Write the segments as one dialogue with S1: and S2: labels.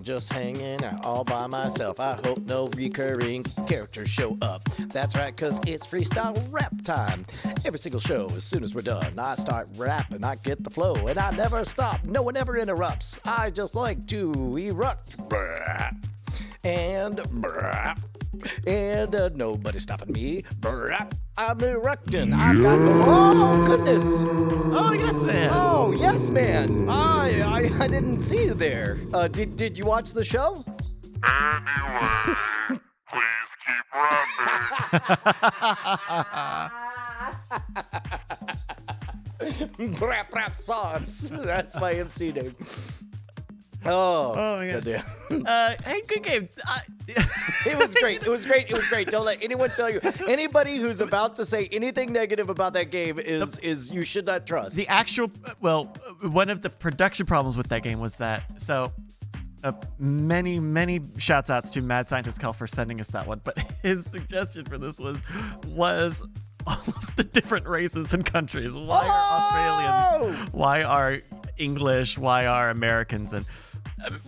S1: Just hanging out all by myself. I hope no recurring characters show up. That's right, cause it's freestyle rap time. Every single show, as soon as we're done, I start rapping, I get the flow, and I never stop. No one ever interrupts. I just like to erupt. And nobody's stopping me. I'm erupting. I've got. Oh goodness.
S2: Oh yes, man.
S1: Oh yes, man. I didn't see you there. Did you watch the show?
S3: Anyway, please keep rapping.
S1: Rap sauce. That's my MC name. Oh
S2: my gosh. Hey, good game.
S1: It was great. It was great. Don't let anyone tell you. Anybody who's about to say anything negative about that game is you should not trust.
S2: The actual, one of the production problems with that game was that, many shouts outs to Mad Scientist Kel for sending us that one, but his suggestion for this was all of the different races and countries. Why are Australians? Why are English? Why are Americans? And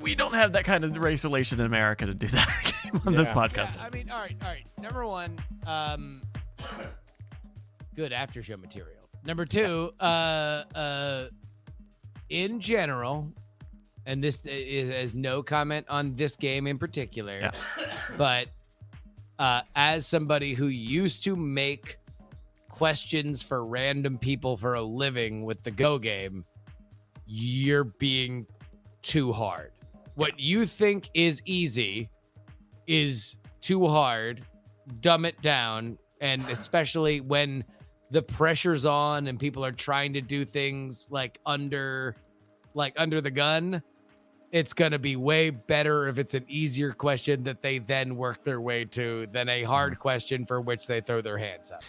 S2: we don't have that kind of race relation in America to do that on this podcast.
S4: Yeah, I mean, all right. Number one, good after-show material. Number two, in general, and this is no comment on this game in particular, but as somebody who used to make questions for random people for a living with the Go game, you're being too hard. What you think is easy is too hard. Dumb it down. And especially when the pressure's on and people are trying to do things like under the gun, it's going to be way better if it's an easier question that they then work their way to than a hard question for which they throw their hands up.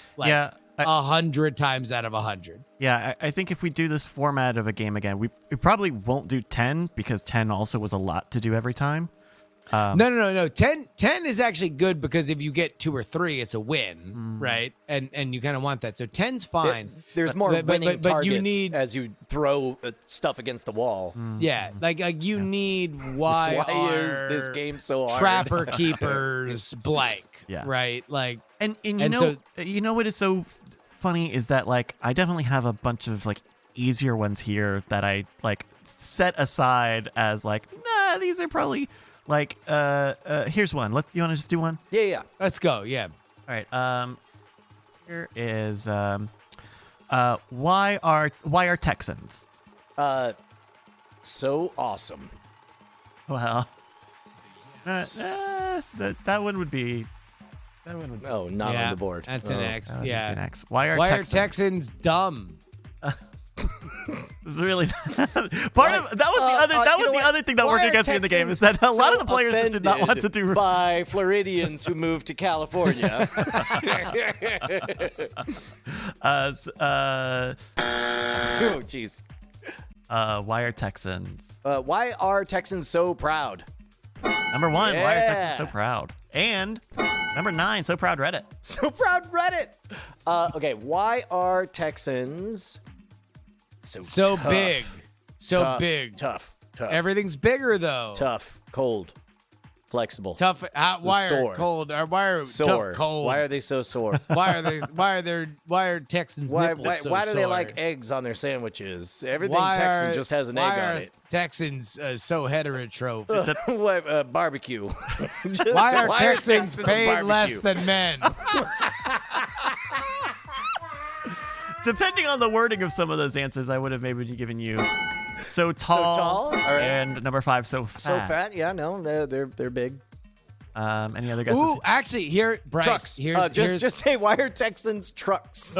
S4: 100 times out of 100.
S2: Yeah, I think if we do this format of a game again, we probably won't do 10 because 10 also was a lot to do every time.
S4: No. 10 is actually good because if you get 2 or 3, it's a win, right? And you kind of want that. So 10's fine.
S1: There's more winning targets
S4: you need,
S1: as you throw stuff against the wall.
S4: Yeah, like you need why
S1: is this game so hard?
S4: Trapper keepers blank, right? Like,
S2: and you know what is so funny is that like I definitely have a bunch of like easier ones here that I like set aside as like these are probably. Like, here's one. You want to just do one?
S1: Yeah.
S4: Let's go. Yeah.
S2: All right. Here is why are Texans?
S1: So awesome.
S2: Well, that one would be.
S1: Oh, not on the board.
S4: That's an X. Yeah.
S2: An X. Why are
S4: Texans dumb?
S2: This is really part of that was the other thing that worked against me in the game is that a lot of the players just did not want to do
S1: by Floridians who moved to California. Oh jeez.
S2: Why are Texans?
S1: Why are Texans so proud?
S2: Number 1, why are Texans so proud? And number 9, so proud Reddit.
S1: So proud Reddit. Okay, why are Texans so tough?
S4: Big? So
S1: tough,
S4: big.
S1: Tough.
S4: Everything's bigger though.
S1: Tough, cold, flexible.
S4: Tough. Why
S1: sore.
S4: are cold? Why are
S1: sore?
S4: Tough, cold?
S1: Why are they so sore?
S4: Why are Texans?
S1: Why
S4: so
S1: do they
S4: sore?
S1: like eggs on their sandwiches? Everything Texan just has an egg on it.
S4: Texans so heterotroph?
S1: Barbecue.
S4: Why are Texans paid less than men?
S2: Depending on the wording of some of those answers, I would have maybe given you so tall,
S1: All right.
S2: and number 5, so fat.
S1: So fat, yeah, no, they're big.
S2: Any other guesses?
S4: Ooh, actually, here, Bryce.
S1: Trucks. Just say, why are Texans trucks?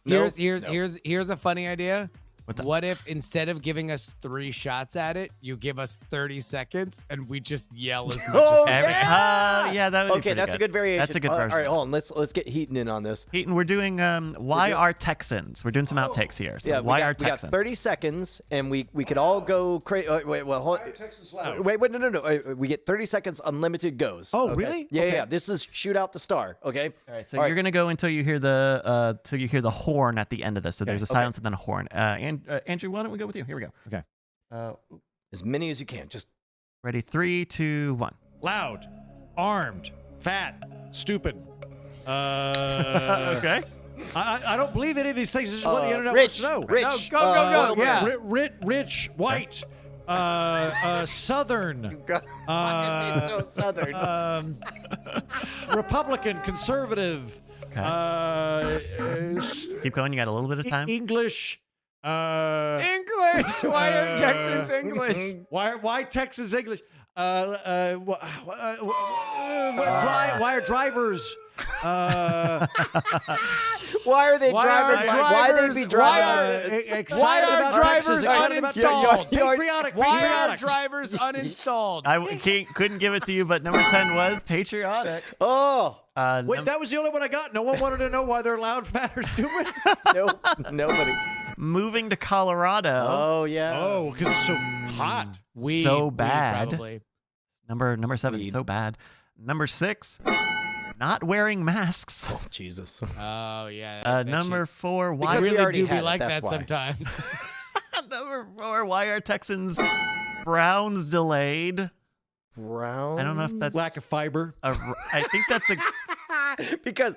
S4: Here's a funny idea.
S2: What's up?
S4: What if instead of giving us 3 shots at it, you give us 30 seconds and we just yell as much
S1: Oh,
S4: as
S2: Yeah, that would be
S1: Okay,
S2: pretty
S1: that's a good variation.
S2: That's a good version.
S1: All right, hold on. Let's get Heaton in on this.
S2: Heaton, we're doing why are Texans? We're doing some outtakes here. So
S1: Yeah,
S2: why are
S1: we got
S2: Texans?
S1: 30 seconds, and we could all go crazy. Wait, well, hold.
S5: Texas loud.
S1: Wait, no. We get 30 seconds, unlimited goes.
S5: Oh,
S1: okay?
S5: really?
S1: Yeah,
S5: Okay.
S1: yeah. This is shoot out the star. Okay.
S2: All right, so you're gonna go until you hear the horn at the end of this. So there's a silence and then a horn. And Andrew, why don't we go with you? Here we go.
S5: Okay.
S1: As many as you can. Just
S2: Ready? 3, 2, 1.
S5: Loud, armed, fat, stupid.
S2: Okay.
S5: I don't believe any of these things. This is what the internet
S1: rich,
S5: wants to know.
S1: rich.
S4: No, go.
S1: oil
S4: Yeah.
S5: Rich, white, southern,
S1: It's so southern.
S5: Republican, conservative,
S2: Keep going. You got a little bit of time.
S5: English.
S4: English. Why are Texans English?
S5: Why Texas English? Why are drivers?
S1: Why are they driving? Why they be driving?
S5: Excited
S4: Why are
S5: about Texas,
S4: drivers
S5: excited about
S4: uninstalled?
S5: Texas. Patriotic.
S4: Why are
S5: patriotic.
S4: drivers uninstalled?
S2: Couldn't give it to you, but number 10 was patriotic.
S1: Oh,
S5: Wait, that was the only one I got. No one wanted to know why they're loud, fat, or stupid.
S1: nope, nobody.
S2: Moving to Colorado.
S1: Oh yeah.
S5: Oh, because it's so hot.
S2: So bad.
S4: Probably.
S2: Number 7,
S1: Weed.
S2: so bad. Number 6, not wearing masks.
S1: Oh Jesus.
S4: Oh yeah.
S2: Number 4, why
S4: I
S1: Because we
S4: really
S1: already
S4: do
S1: had
S4: be
S1: it,
S4: like
S1: that's
S4: that
S1: why.
S4: sometimes.
S2: Number 4, why are Texans Browns delayed?
S1: Brown.
S2: I don't know if that's
S5: Lack of fiber.
S2: I think that's a.
S1: because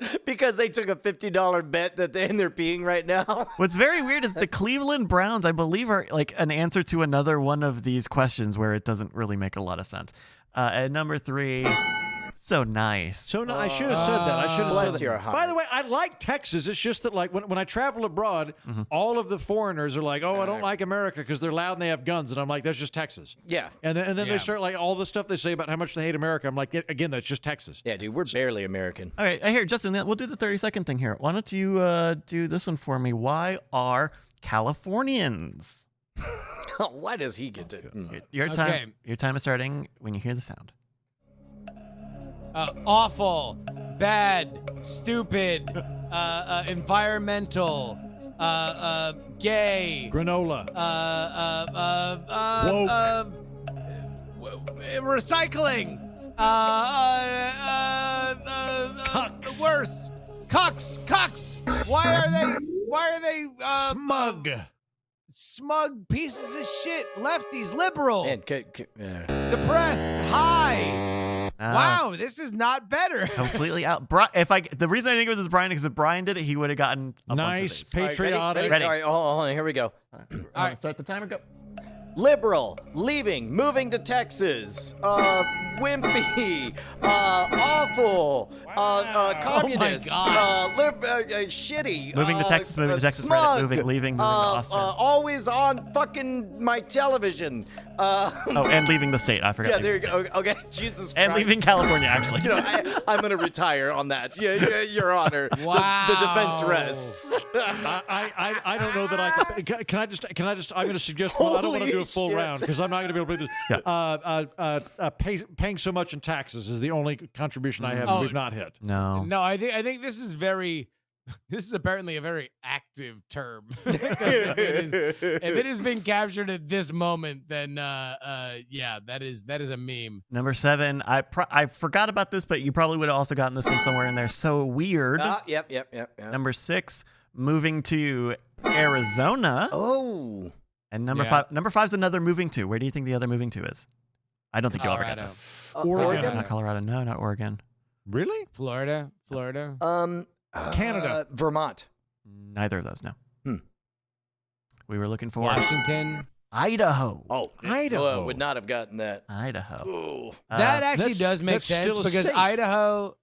S1: they took a $50 bet that they're peeing right now.
S2: What's very weird is the Cleveland Browns, I believe, are like an answer to another one of these questions where it doesn't really make a lot of sense. And number 3, so nice.
S5: So no, I should have said that. I should have
S1: Bless
S5: said
S1: your
S5: that.
S1: heart.
S5: By the way, I like Texas. It's just that like when I travel abroad, all of the foreigners are like, "Oh, I don't like America because they're loud and they have guns," and I'm like, "That's just Texas."
S1: Yeah.
S5: And then
S4: Yeah.
S5: they start like all the stuff they say about how much they hate America. I'm like, again, that's just Texas.
S1: Yeah, dude, we're barely American.
S2: All right, here, Justin, we'll do the 30-second thing here. Why don't you do this one for me? Why are Californians?
S1: Why does he get to?
S2: Your
S4: Okay.
S2: time. Your time is starting when you hear the sound.
S4: Awful, bad, stupid, environmental, gay,
S5: Granola.
S4: recycling,
S5: Cucks.
S4: worst, cucks. Why are they
S5: Smug.
S4: smug pieces of shit, lefties, liberal,
S1: Man,
S4: depressed, high? Wow, this is not better.
S2: Completely out. The reason I didn't go with this Brian is because if Brian did it, he would have gotten a bunch of
S5: Nice,
S2: these.
S5: patriotic.
S1: Ready? All right, hold on. Here we go.
S2: All right, start the timer. Go.
S1: Liberal, leaving, moving to Texas, wimpy, awful, communist, shitty.
S2: Moving to Texas, moving to Texas,
S1: smug,
S2: leaving to Austin.
S1: always on fucking my television.
S2: And leaving the state. I forgot.
S1: Yeah,
S2: to
S1: there you
S2: say.
S1: go. Okay, Jesus Christ.
S2: And leaving California, actually.
S1: You know, I'm going to retire on that. Yeah, Your Honor.
S4: Wow.
S1: The defense rests.
S5: I don't know that I can. Can I just? I'm going to suggest. I don't want to do a full
S1: Holy
S5: round because I'm not going to be able to do this.
S2: Yeah.
S5: Paying so much in taxes is the only contribution I have that we've not hit.
S2: No.
S4: No, I think this is very. This is apparently a very active term. if it has been captured at this moment, then yeah, that is a meme.
S2: Number 7. I forgot about this, but you probably would have also gotten this one somewhere in there. So weird.
S1: Yep.
S2: Number 6, moving to Arizona.
S1: Oh.
S2: And number
S4: Yeah.
S2: 5. Number 5 is another moving to. Where do you think the other moving to is? I don't think you'll ever get
S4: Colorado.
S2: this.
S5: Oregon.
S2: Not Colorado. No, not Oregon.
S5: Really?
S4: Florida.
S5: Canada.
S1: Vermont.
S2: Neither of those. No. We were looking for
S4: Washington.
S2: Idaho.
S1: Oh,
S5: Idaho.
S1: would not have gotten that.
S2: Idaho.
S1: Ooh.
S4: That actually
S5: that's-
S4: does make
S5: that's
S4: sense
S5: still a
S4: because
S5: state.
S4: Idaho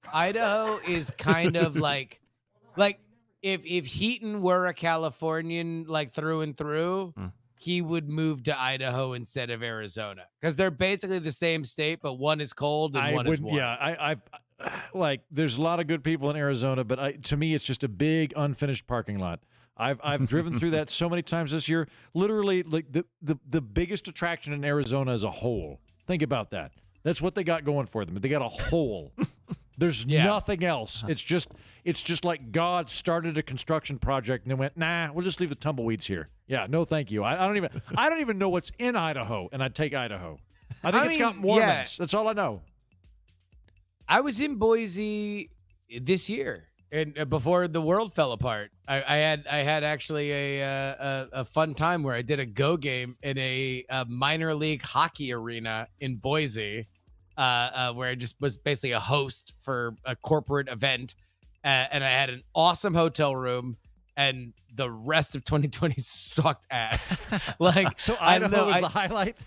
S4: is kind of like if Heaton were a Californian like through and through, he would move to Idaho instead of Arizona because they're basically the same state, but one is cold and one is warm.
S5: Yeah, I like. There's a lot of good people in Arizona, but to me, it's just a big unfinished parking lot. I've driven through that so many times this year. Literally, like the biggest attraction in Arizona is a hole. Think about that. That's what they got going for them. They got a hole. There's nothing else. It's just like God started a construction project and then went, nah, we'll just leave the tumbleweeds here. Yeah, no, thank you. I don't even know what's in Idaho, and I'd take Idaho. I think it's got Mormons. Yeah. That's all I know.
S4: I was in Boise this year, and before the world fell apart. I had actually a fun time where I did a go game in a minor league hockey arena in Boise, where I just was basically a host for a corporate event, and I had an awesome hotel room, and the rest of 2020 sucked ass. Like,
S5: so Idaho was the highlight.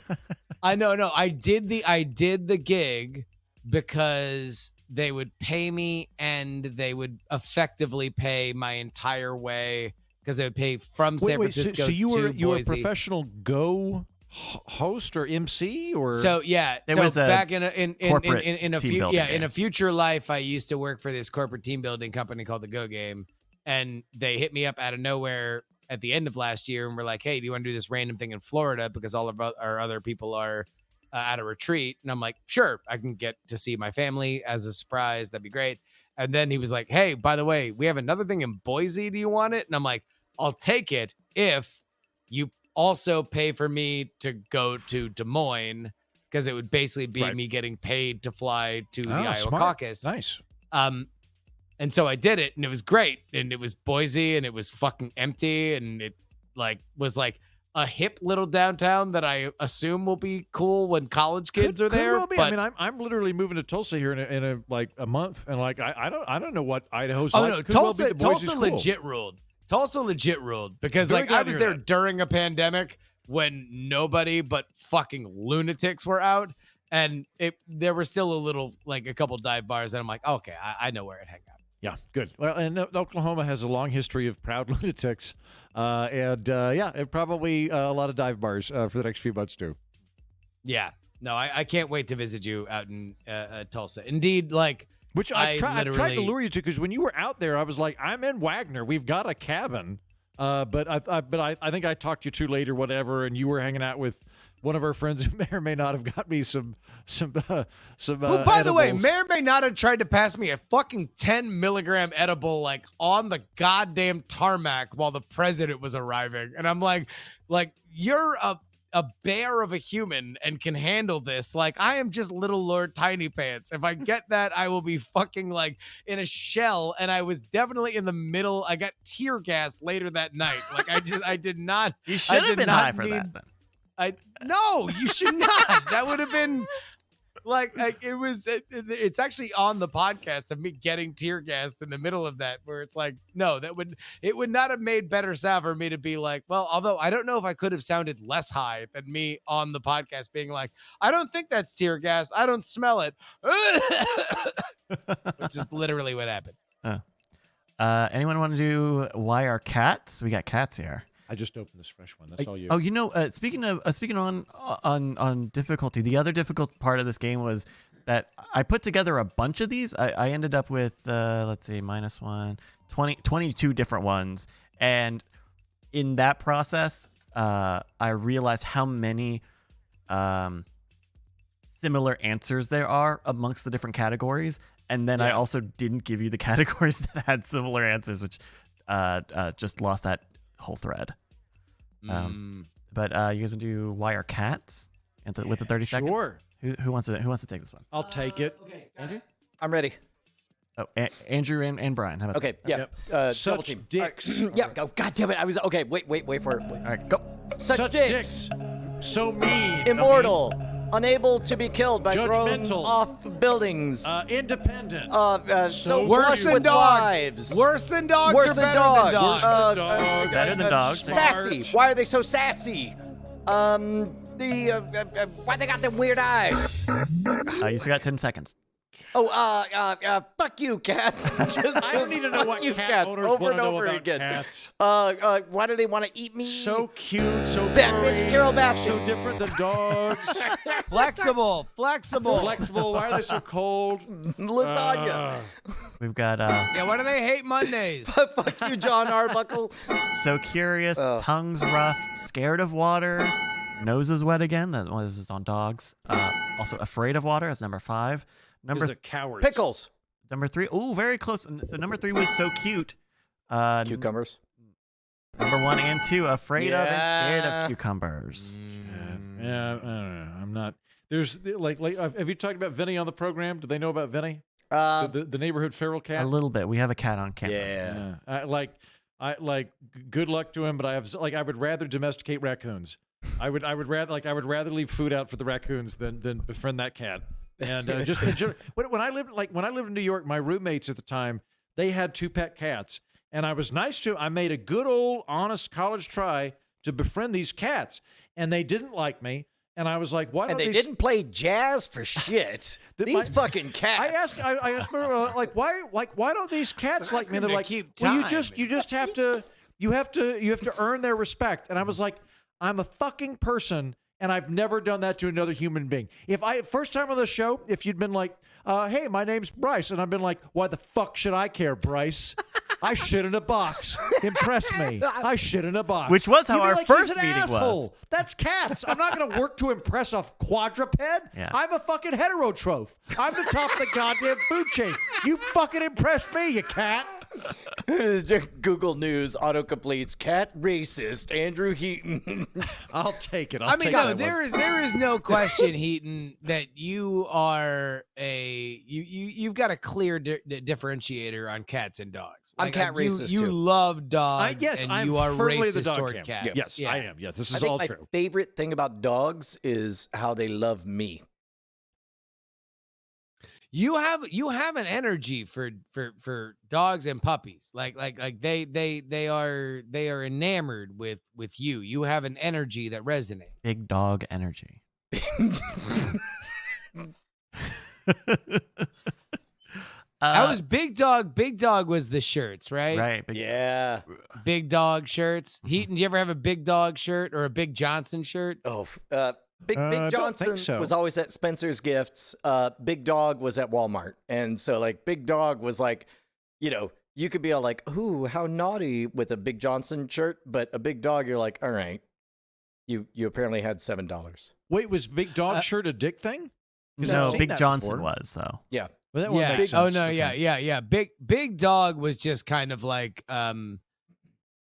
S4: I know. No, I did the gig because they would pay me and they would effectively pay my entire way because they would pay from San Francisco
S5: so you
S4: to
S5: were
S4: Boise.
S5: You were a professional go host or MC or
S4: so yeah.
S2: It
S4: so
S2: was
S4: back in a future life, I used to work for this corporate team building company called the Go Game, and they hit me up out of nowhere at the end of last year and were like, "Hey, do you want to do this random thing in Florida because all of our other people are at a retreat?" And I'm like, "Sure, I can get to see my family as a surprise. That'd be great." And then he was like, "Hey, by the way, we have another thing in Boise. Do you want it?" And I'm like, "I'll take it if you also pay for me to go to Des Moines, because it would basically be me getting paid to fly to the Iowa caucus."
S5: Nice.
S4: And so I did it, and it was great. And it was Boise, and it was fucking empty, and it was a hip little downtown that I assume will be cool when college kids are there.
S5: Well be.
S4: But
S5: I mean, I'm literally moving to Tulsa here in a month, and I don't know what Idaho's
S4: oh
S5: like.
S4: no, Tulsa legit ruled. Tulsa legit ruled because I was there during a pandemic when nobody but fucking lunatics were out, and there were still a couple dive bars, and I'm like, okay, I know where to hang out.
S5: Yeah, good. Well, and Oklahoma has a long history of proud lunatics, and probably a lot of dive bars for the next few months too.
S4: Yeah, no, I can't wait to visit you out in Tulsa. Indeed,
S5: which I tried to lure you to, because when you were out there, I was like, I'm in Wagner, we've got a cabin, but I think I talked you to late or whatever, and you were hanging out with one of our friends who may or may not have got me some. Who,
S4: by the way, may or may not have tried to pass me a fucking 10 milligram edible on the goddamn tarmac while the president was arriving, and I'm like you're a bear of a human and can handle this. I am just little Lord Tiny Pants. If I get that, I will be fucking in a shell. And I was definitely in the middle. I got tear gas later that night. I did not.
S2: You should have been high for that then.
S4: No, you should not. That would have been it's actually on the podcast of me getting tear gassed in the middle of that, where it's no, it would not have made better sound for me to be well, although I don't know if I could have sounded less high than me on the podcast being I don't think that's tear gas. I don't smell it. Which is literally what happened.
S2: Anyone want to do Why Are Cats? We got cats here.
S5: I just opened this fresh one. That's all you.
S2: Oh, speaking on difficulty, the other difficult part of this game was that I put together a bunch of these. I ended up with let's see, -1, 22 different ones, and in that process, I realized how many similar answers there are amongst the different categories, and then I also didn't give you the categories that had similar answers, which just lost that whole thread. But you guys want to do Why Are Cats with the 30 seconds?
S5: Sure.
S2: Who wants to take this one?
S5: I'll take it.
S4: Okay,
S2: Andrew?
S1: I'm ready.
S2: Oh, Andrew and Brian. How about
S1: Okay,
S2: that?
S1: yeah.
S5: Such
S1: Double team.
S5: dicks.
S1: Yeah, go. God damn it. I was okay. Wait for it.
S2: All right, go.
S1: Such dicks.
S5: So mean.
S1: Immortal. Unable to be killed by throwing
S5: Judgmental.
S1: off buildings.
S5: Independent.
S1: So
S4: worse
S1: flush
S4: than
S1: with
S4: dogs.
S1: wives.
S4: Worse than dogs.
S1: Worse
S4: or
S1: than
S4: better
S1: dogs.
S4: Than dogs?
S5: Worse than dogs.
S2: Better than dogs.
S1: Sassy.
S5: Smart.
S1: Why are they so sassy? Why they got them weird eyes?
S2: You still got 10 seconds.
S1: Fuck you, cats. Just
S5: I don't need to know
S1: fuck
S5: what
S1: you,
S5: cat
S1: cats,
S5: owners
S1: over
S5: wanna
S1: and
S5: know
S1: over
S5: about
S1: again.
S5: cats.
S1: Why do they want to eat me?
S5: So cute, so
S1: That
S5: furry,
S1: bitch Carol Baskin.
S5: so different than dogs.
S4: Flexible.
S5: Flexible. Why are they so cold?
S1: Lasagna.
S2: We've got
S4: Yeah, why do they hate Mondays?
S1: Fuck you, John Arbuckle.
S2: so curious, tongue's rough, scared of water, nose is wet again. That was on dogs. Also afraid of water. That's number 5. Number
S5: Is a coward.
S1: Pickles.
S2: number 3. Oh, very close. So number 3 was so cute.
S1: Cucumbers.
S2: Number 1 and 2, afraid of and scared
S1: Yeah.
S2: of cucumbers.
S5: Yeah, I don't know. I'm not. There's like have you talked about Vinny on the program? Do they know about Vinny? The neighborhood feral cat.
S2: A little bit. We have a cat on campus.
S1: Yeah.
S5: I like good luck to him, but I would rather domesticate raccoons. I would rather leave food out for the raccoons than befriend that cat. And when I lived in New York, my roommates at the time, they had 2 pet cats, and I was nice to them. I made a good old honest college try to befriend these cats, and they didn't like me. And I was like, why don't
S1: And they
S5: these...
S1: didn't play jazz for shit. These fucking cats.
S5: I asked her, why don't these cats like me? And they're like,
S4: keep
S5: well,
S4: time.
S5: you just have to earn their respect. And I was like, I'm a fucking person, and I've never done that to another human being. First time on the show, if you'd been like, hey, my name's Bryce, and I've been like, why the fuck should I care, Bryce? I shit in a box. Impress me. I shit in a box.
S2: Which was how
S5: You'd be
S2: our
S5: like,
S2: first
S5: he's an
S2: meeting
S5: asshole.
S2: was.
S5: That's cats. I'm not going to work to impress a quadruped.
S2: Yeah.
S5: I'm a fucking heterotroph. I'm the top of the goddamn food chain. You fucking impress me, you cat.
S1: Google News autocompletes cat racist Andrew Heaton.
S5: I'll take it.
S4: I mean, no, there is no question, Heaton, that you are you've got a clear differentiator on cats and dogs.
S1: I'm cat racist,
S4: you
S1: too.
S4: love dogs,
S5: yes,
S4: and
S5: I'm
S4: you are
S5: firmly the
S4: racist
S5: dog
S4: toward
S5: camp.
S4: cats.
S5: Yes,
S4: Yeah.
S5: I am. Yes, this
S1: I
S5: is
S1: think
S5: all
S1: my
S5: true.
S1: favorite thing about dogs is how they love me.
S4: You have an energy for dogs and puppies. Like they are enamored with you. You have an energy that resonates.
S2: Big dog energy.
S4: That was Big Dog. Big Dog was the shirts, right?
S2: Right.
S1: Yeah.
S4: Big Dog shirts. Heaton, do you ever have a Big Dog shirt or a Big Johnson shirt?
S1: Oh, Big
S5: don't
S1: Johnson
S5: think so.
S1: was always at Spencer's Gifts. Big Dog was at Walmart. And so, like, Big Dog was like, you could be all like, ooh, how naughty with a Big Johnson shirt. But a Big Dog, you're like, all right. You apparently had $7.
S5: Wait, was Big Dog shirt a dick thing? 'Cause I've
S2: No,
S5: seen
S2: Big
S5: that
S2: Johnson
S5: before.
S2: was, though.
S1: Yeah.
S5: Well, that one
S4: Yeah.
S5: makes
S4: Oh
S5: sense.
S4: no.
S5: Okay.
S4: Yeah. Big Dog was just kind of like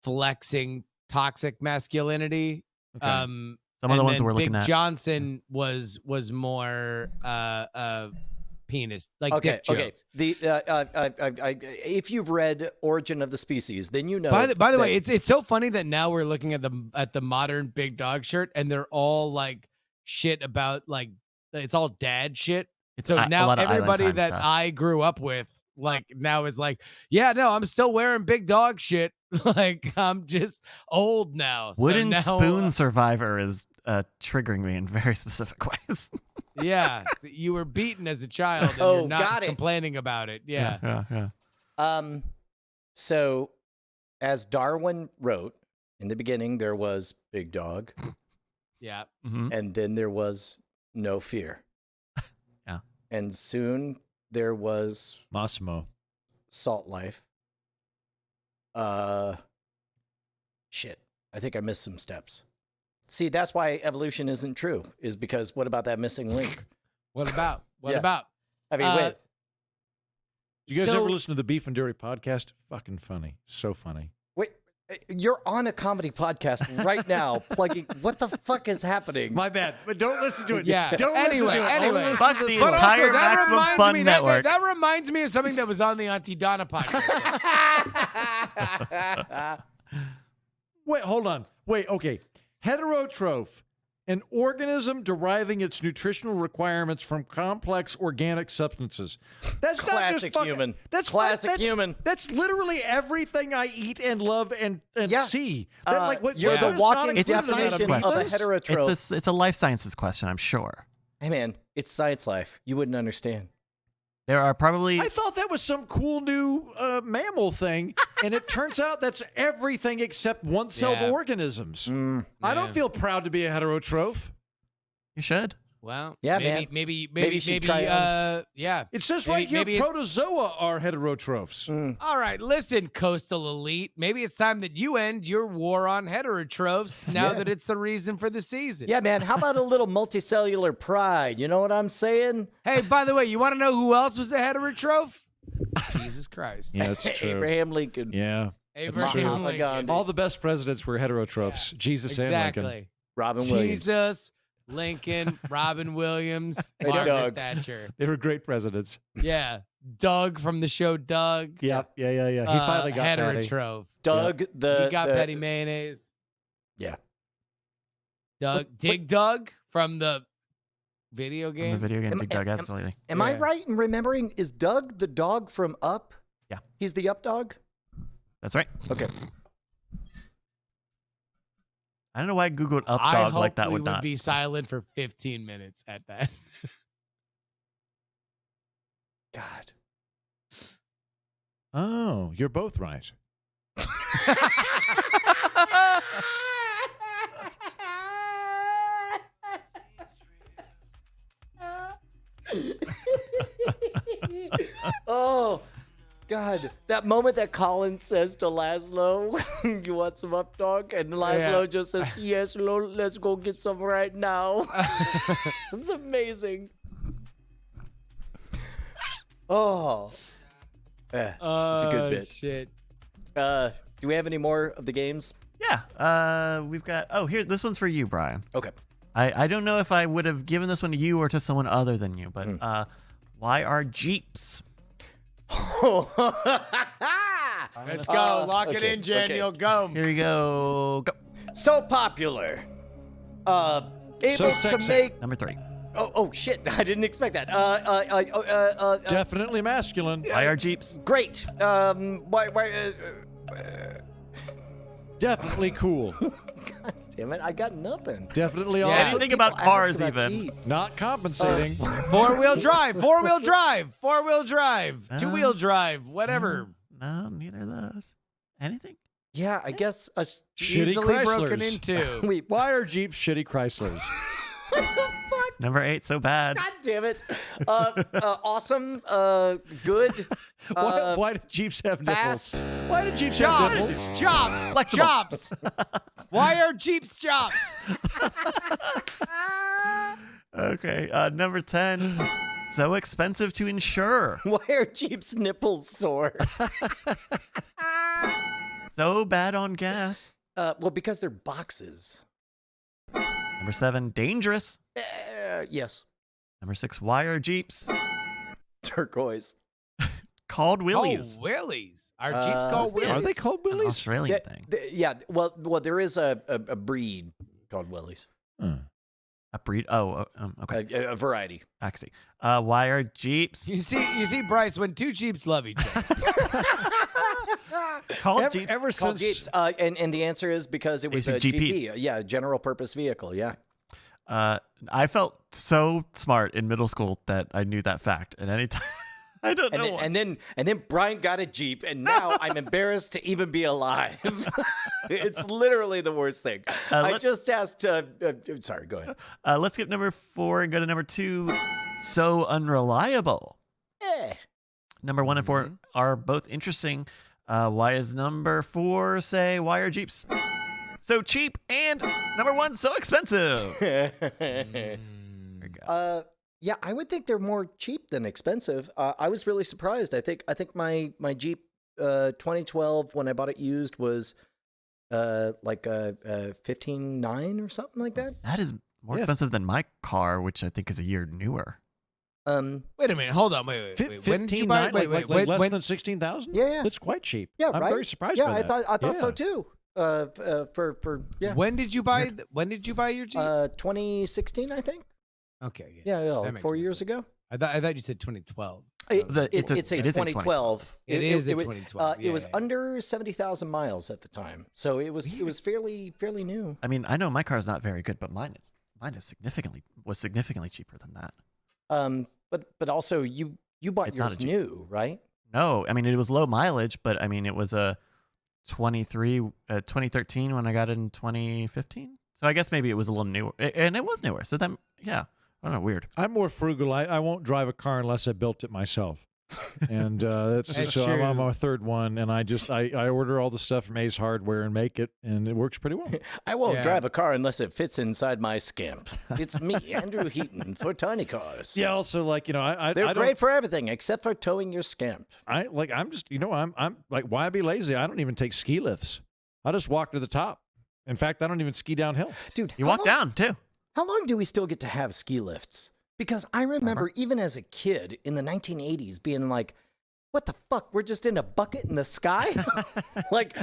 S4: flexing toxic masculinity.
S5: Okay.
S2: Some of the ones that we're looking
S4: Big
S2: at.
S4: Johnson was more penis, like dick jokes.
S1: The if you've read Origin of the Species, then you know.
S4: By the way,
S1: that-
S4: it's so funny that now we're looking at the modern Big Dog shirt, and they're all like shit about like it's all dad shit. So
S2: a
S4: now
S2: lot of Island
S4: everybody
S2: Time
S4: that
S2: stuff.
S4: I grew up with, like now is like, yeah, no, I'm still wearing Big Dog shit. Like I'm just old now. So
S2: Wooden
S4: now,
S2: Spoon Survivor is triggering me in very specific ways.
S4: Yeah, you were beaten as a child, and
S1: Oh,
S4: you're not
S1: got it.
S4: complaining about it. Yeah.
S2: Yeah.
S1: So, as Darwin wrote, in the beginning there was Big Dog,
S4: Yeah.
S2: Mhm.
S1: and then there was no fear.
S2: Yeah.
S1: And soon there was
S5: Massimo.
S1: Salt Life. Shit. I think I missed some steps. See, that's why evolution isn't true, is because what about that missing link?
S4: What about? What
S1: Yeah.
S4: about?
S1: I mean,
S4: Uh,
S5: You guys
S4: So-
S5: ever listen to the Beef and Dairy podcast? Fucking funny. So funny.
S1: wait, you're on a comedy podcast right now plugging. What the fuck is happening?
S5: My bad. But don't listen to it.
S4: Yeah.
S5: Don't
S4: Anyway,
S5: listen to it.
S4: anyway.
S5: Only listen
S2: Fuck
S5: to
S2: the
S5: this one.
S2: entire Maximum Fun
S4: me
S2: Network.
S4: that reminds me of something that was on the Auntie Donna podcast.
S5: Wait, hold on. Wait, okay. Heterotroph, an organism deriving its nutritional requirements from complex organic substances. That's not
S1: Classic
S5: just fucking,
S1: human.
S5: That's
S1: Classic human.
S5: That's literally everything I eat and love and
S1: Yeah.
S5: see.
S1: You're
S4: Yeah.
S1: the walking
S2: It's a
S1: definition of a
S2: science
S1: heterotroph.
S2: It's a life sciences question, I'm sure.
S1: Hey man, it's science life. You wouldn't understand.
S2: There are probably
S5: I thought that was some cool new mammal thing, and it turns out that's everything except one-celled
S4: Yeah.
S5: organisms. I don't
S4: Yeah.
S5: feel proud to be a heterotroph.
S2: you should.
S4: Well,
S1: Yeah,
S4: maybe,
S1: man.
S4: maybe,
S1: you should try
S4: yeah.
S5: It says
S4: Maybe-
S5: right here,
S4: maybe it-
S5: protozoa are heterotrophs.
S4: All right, listen, coastal elite. Maybe it's time that you end your war on heterotrophs now
S1: Yeah.
S4: that it's the reason for the season.
S1: Yeah, man. How about a little multicellular pride? You know what I'm saying?
S4: Hey, by the way, you want to know who else was a heterotroph? Jesus Christ.
S5: Yeah, that's true.
S1: Abraham Lincoln.
S5: Yeah.
S4: Abraham
S5: true.
S4: Lincoln.
S1: Gandhi.
S5: All the best presidents were heterotrophs. Jesus and Lincoln.
S4: Exactly.
S1: Robin Williams.
S4: Jesus, Lincoln, Robin Williams,
S1: Hey,
S4: Margaret
S1: Doug.
S4: Thatcher.
S5: They were great presidents.
S4: Yeah. Doug from the show Doug.
S5: Yeah. He finally got Patty.
S4: heterotroph.
S1: Doug,
S4: He got
S1: the
S4: Petty Mayonnaise.
S1: Yeah.
S4: Doug, Dig Doug from the video
S2: From the
S4: game.
S2: video game,
S1: Am-
S2: Big Doug,
S1: am-
S2: absolutely.
S1: Am I
S4: Yeah.
S1: right in remembering? Is Doug the dog from Up?
S2: Yeah.
S1: He's the Up dog?
S2: That's right.
S1: Okay.
S2: I don't know why I Googled up
S4: I
S2: dog
S4: hope
S2: like that
S4: we
S2: would not.
S4: be silent for 15 minutes at that.
S1: God.
S5: Oh, you're both right.
S1: Oh, God. That moment that Colin says to Laszlo, you want some Up dog? And Laszlo just says, yes, let's go get some right now. It's amazing. Oh. It's a good bit.
S4: Shit.
S1: Do we have any more of the games?
S2: Yeah. We've got. Oh, here. This one's for you, Brian.
S1: Okay.
S2: I don't know if I would have given this one to you or to someone other than you, but why are Jeeps?
S4: Let's go. Lock it
S1: okay,
S4: in, Daniel.
S1: okay.
S4: Go.
S2: Here you go. Go.
S1: So popular. Able
S5: So
S1: to
S5: sexy.
S1: make.
S2: Number 3.
S1: Oh, shit. I didn't expect that.
S5: Definitely masculine.
S2: Why are Jeeps?
S1: Great.
S5: Definitely cool.
S1: Damn it, I got nothing.
S5: Definitely
S4: Yeah.
S5: awesome.
S2: Anything about
S1: People ask
S2: cars,
S1: about
S2: even.
S1: Jeep.
S5: Not compensating.
S4: Four-wheel drive. Four-wheel drive. Four-wheel drive. Two-wheel drive. Whatever.
S2: No, neither of those. Anything?
S1: Yeah, I guess a
S5: Shitty
S4: Easily broken
S5: Chryslers.
S4: into.
S1: wait.
S5: Why are Jeeps shitty Chryslers?
S1: What the fuck?
S2: Number 8, so bad.
S1: God damn it. Awesome. Good.
S5: Why do Jeeps have nipples?
S1: fast.
S5: Why do Jeeps have
S4: Jobs.
S5: nipples?
S4: Jobs.
S2: Flexible.
S4: Jobs. Why are Jeeps jobs?
S2: Okay. Number 10, so expensive to insure.
S1: Why are Jeep's nipples sore?
S2: So bad on gas.
S1: Well, because they're boxes.
S2: Number 7, dangerous.
S1: Yes.
S2: Number 6, why are Jeeps
S1: Turquoise.
S2: called Willies?
S4: Oh, Willies. Are Jeeps called
S1: Are
S4: Willies?
S5: Are they called
S2: An
S5: Willies?
S2: Australian thing.
S1: Yeah. Well, there is a breed called Willies.
S2: A breed. Oh, okay.
S1: A variety.
S2: I see. Why are Jeeps
S4: You see, Bryce, when two Jeeps love each other.
S2: called Jeeps?
S5: Ever
S1: Called
S5: since
S1: Jeeps. And the answer is because it was a
S2: GPs.
S1: GP. Yeah, general purpose vehicle. Yeah.
S2: I felt so smart in middle school that I knew that fact. And anytime, I don't know.
S1: And then Brian got a Jeep, and now I'm embarrassed to even be alive. It's literally the worst thing. I just asked. Sorry, go ahead.
S2: Let's skip number 4 and go to number 2. So unreliable. Number 1 and 4 are both interesting. Why is number 4 say why are Jeeps so cheap and number 1 so expensive? There you go.
S1: Yeah, I would think they're more cheap than expensive. I was really surprised. I think my Jeep 2012 when I bought it used was like a 15.9 or something like that.
S2: That is more expensive than my car, which I think is a year newer.
S4: Wait a minute. Hold on. Wait. When did you buy?
S5: 15.9,
S4: Wait.
S5: like less
S4: when,
S5: than 16,000?
S1: Yeah.
S5: That's quite cheap.
S1: Yeah,
S5: I'm
S1: right?
S5: very surprised
S1: Yeah,
S5: by that.
S1: I thought so
S5: Yeah.
S1: too. Yeah.
S4: when did you buy? When did you buy your Jeep?
S1: 2016, I think.
S4: Okay.
S1: Yeah,
S4: That
S1: like
S4: makes
S1: 4
S4: more
S1: years
S4: sense.
S1: ago.
S4: I thought you said 2012.
S1: It's a
S2: It is a
S1: 2012.
S4: It is a
S1: was-
S4: 2012.
S1: It was
S4: Yeah.
S1: under 70,000 miles at the time, so it was fairly new.
S2: I mean, I know my car is not very good, but mine was significantly cheaper than that.
S1: But also you You bought
S2: It's not
S1: yours
S2: a Jeep.
S1: new, right?
S2: No, I mean, it was low mileage, but I mean, it was a 2013 when I got it in 2015. So I guess maybe it was a little newer, and it was newer. So then, yeah, I don't know, weird.
S5: I'm more frugal. I won't drive a car unless I built it myself. And that's
S4: That's
S5: so
S4: true.
S5: I'm on my third one, and I order all the stuff from Ace Hardware and make it, and it works pretty well.
S1: I won't
S4: Yeah.
S1: drive a car unless it fits inside my scamp. It's me, Andrew Heaton, for tiny cars.
S5: Yeah. Also, like I
S1: They're
S5: don't,
S1: great for everything except for towing your scamp.
S5: I'm just I'm like, why be lazy? I don't even take ski lifts. I just walk to the top. In fact, I don't even ski downhill.
S1: Dude,
S2: You
S1: how
S2: walk
S1: long-
S2: down too.
S1: How long do we still get to have ski lifts? Because I remember even as a kid in the 1980s being like, what the fuck? We're just in a bucket in the sky? like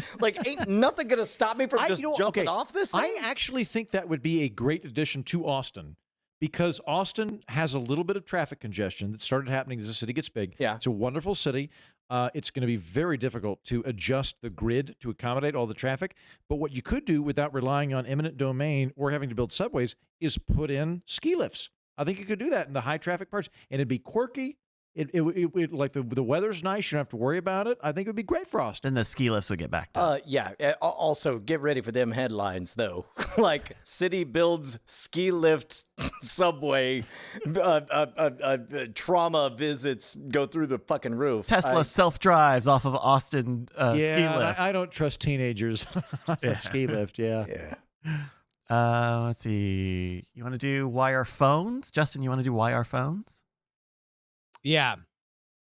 S1: ain't nothing gonna stop me from just jumping off this thing?
S5: I actually think that would be a great addition to Austin because Austin has a little bit of traffic congestion that started happening as the city gets big.
S1: Yeah.
S5: It's a wonderful city. It's going to be very difficult to adjust the grid to accommodate all the traffic. But what you could do without relying on eminent domain or having to build subways is put in ski lifts. I think you could do that in the high traffic parts, and it'd be quirky. It like the weather's nice. You don't have to worry about it. I think it would be great for Austin.
S2: Then the ski lifts would get backed up.
S1: Yeah. Also, get ready for them headlines, though. Like, city builds ski lift subway, trauma visits go through the fucking roof.
S2: Tesla self-drives off of Austin ski lift.
S5: I don't trust teenagers on a ski lift. Yeah.
S1: Yeah.
S2: Let's see. You want to do wire phones? Justin, you want to do wire phones?
S4: Yeah.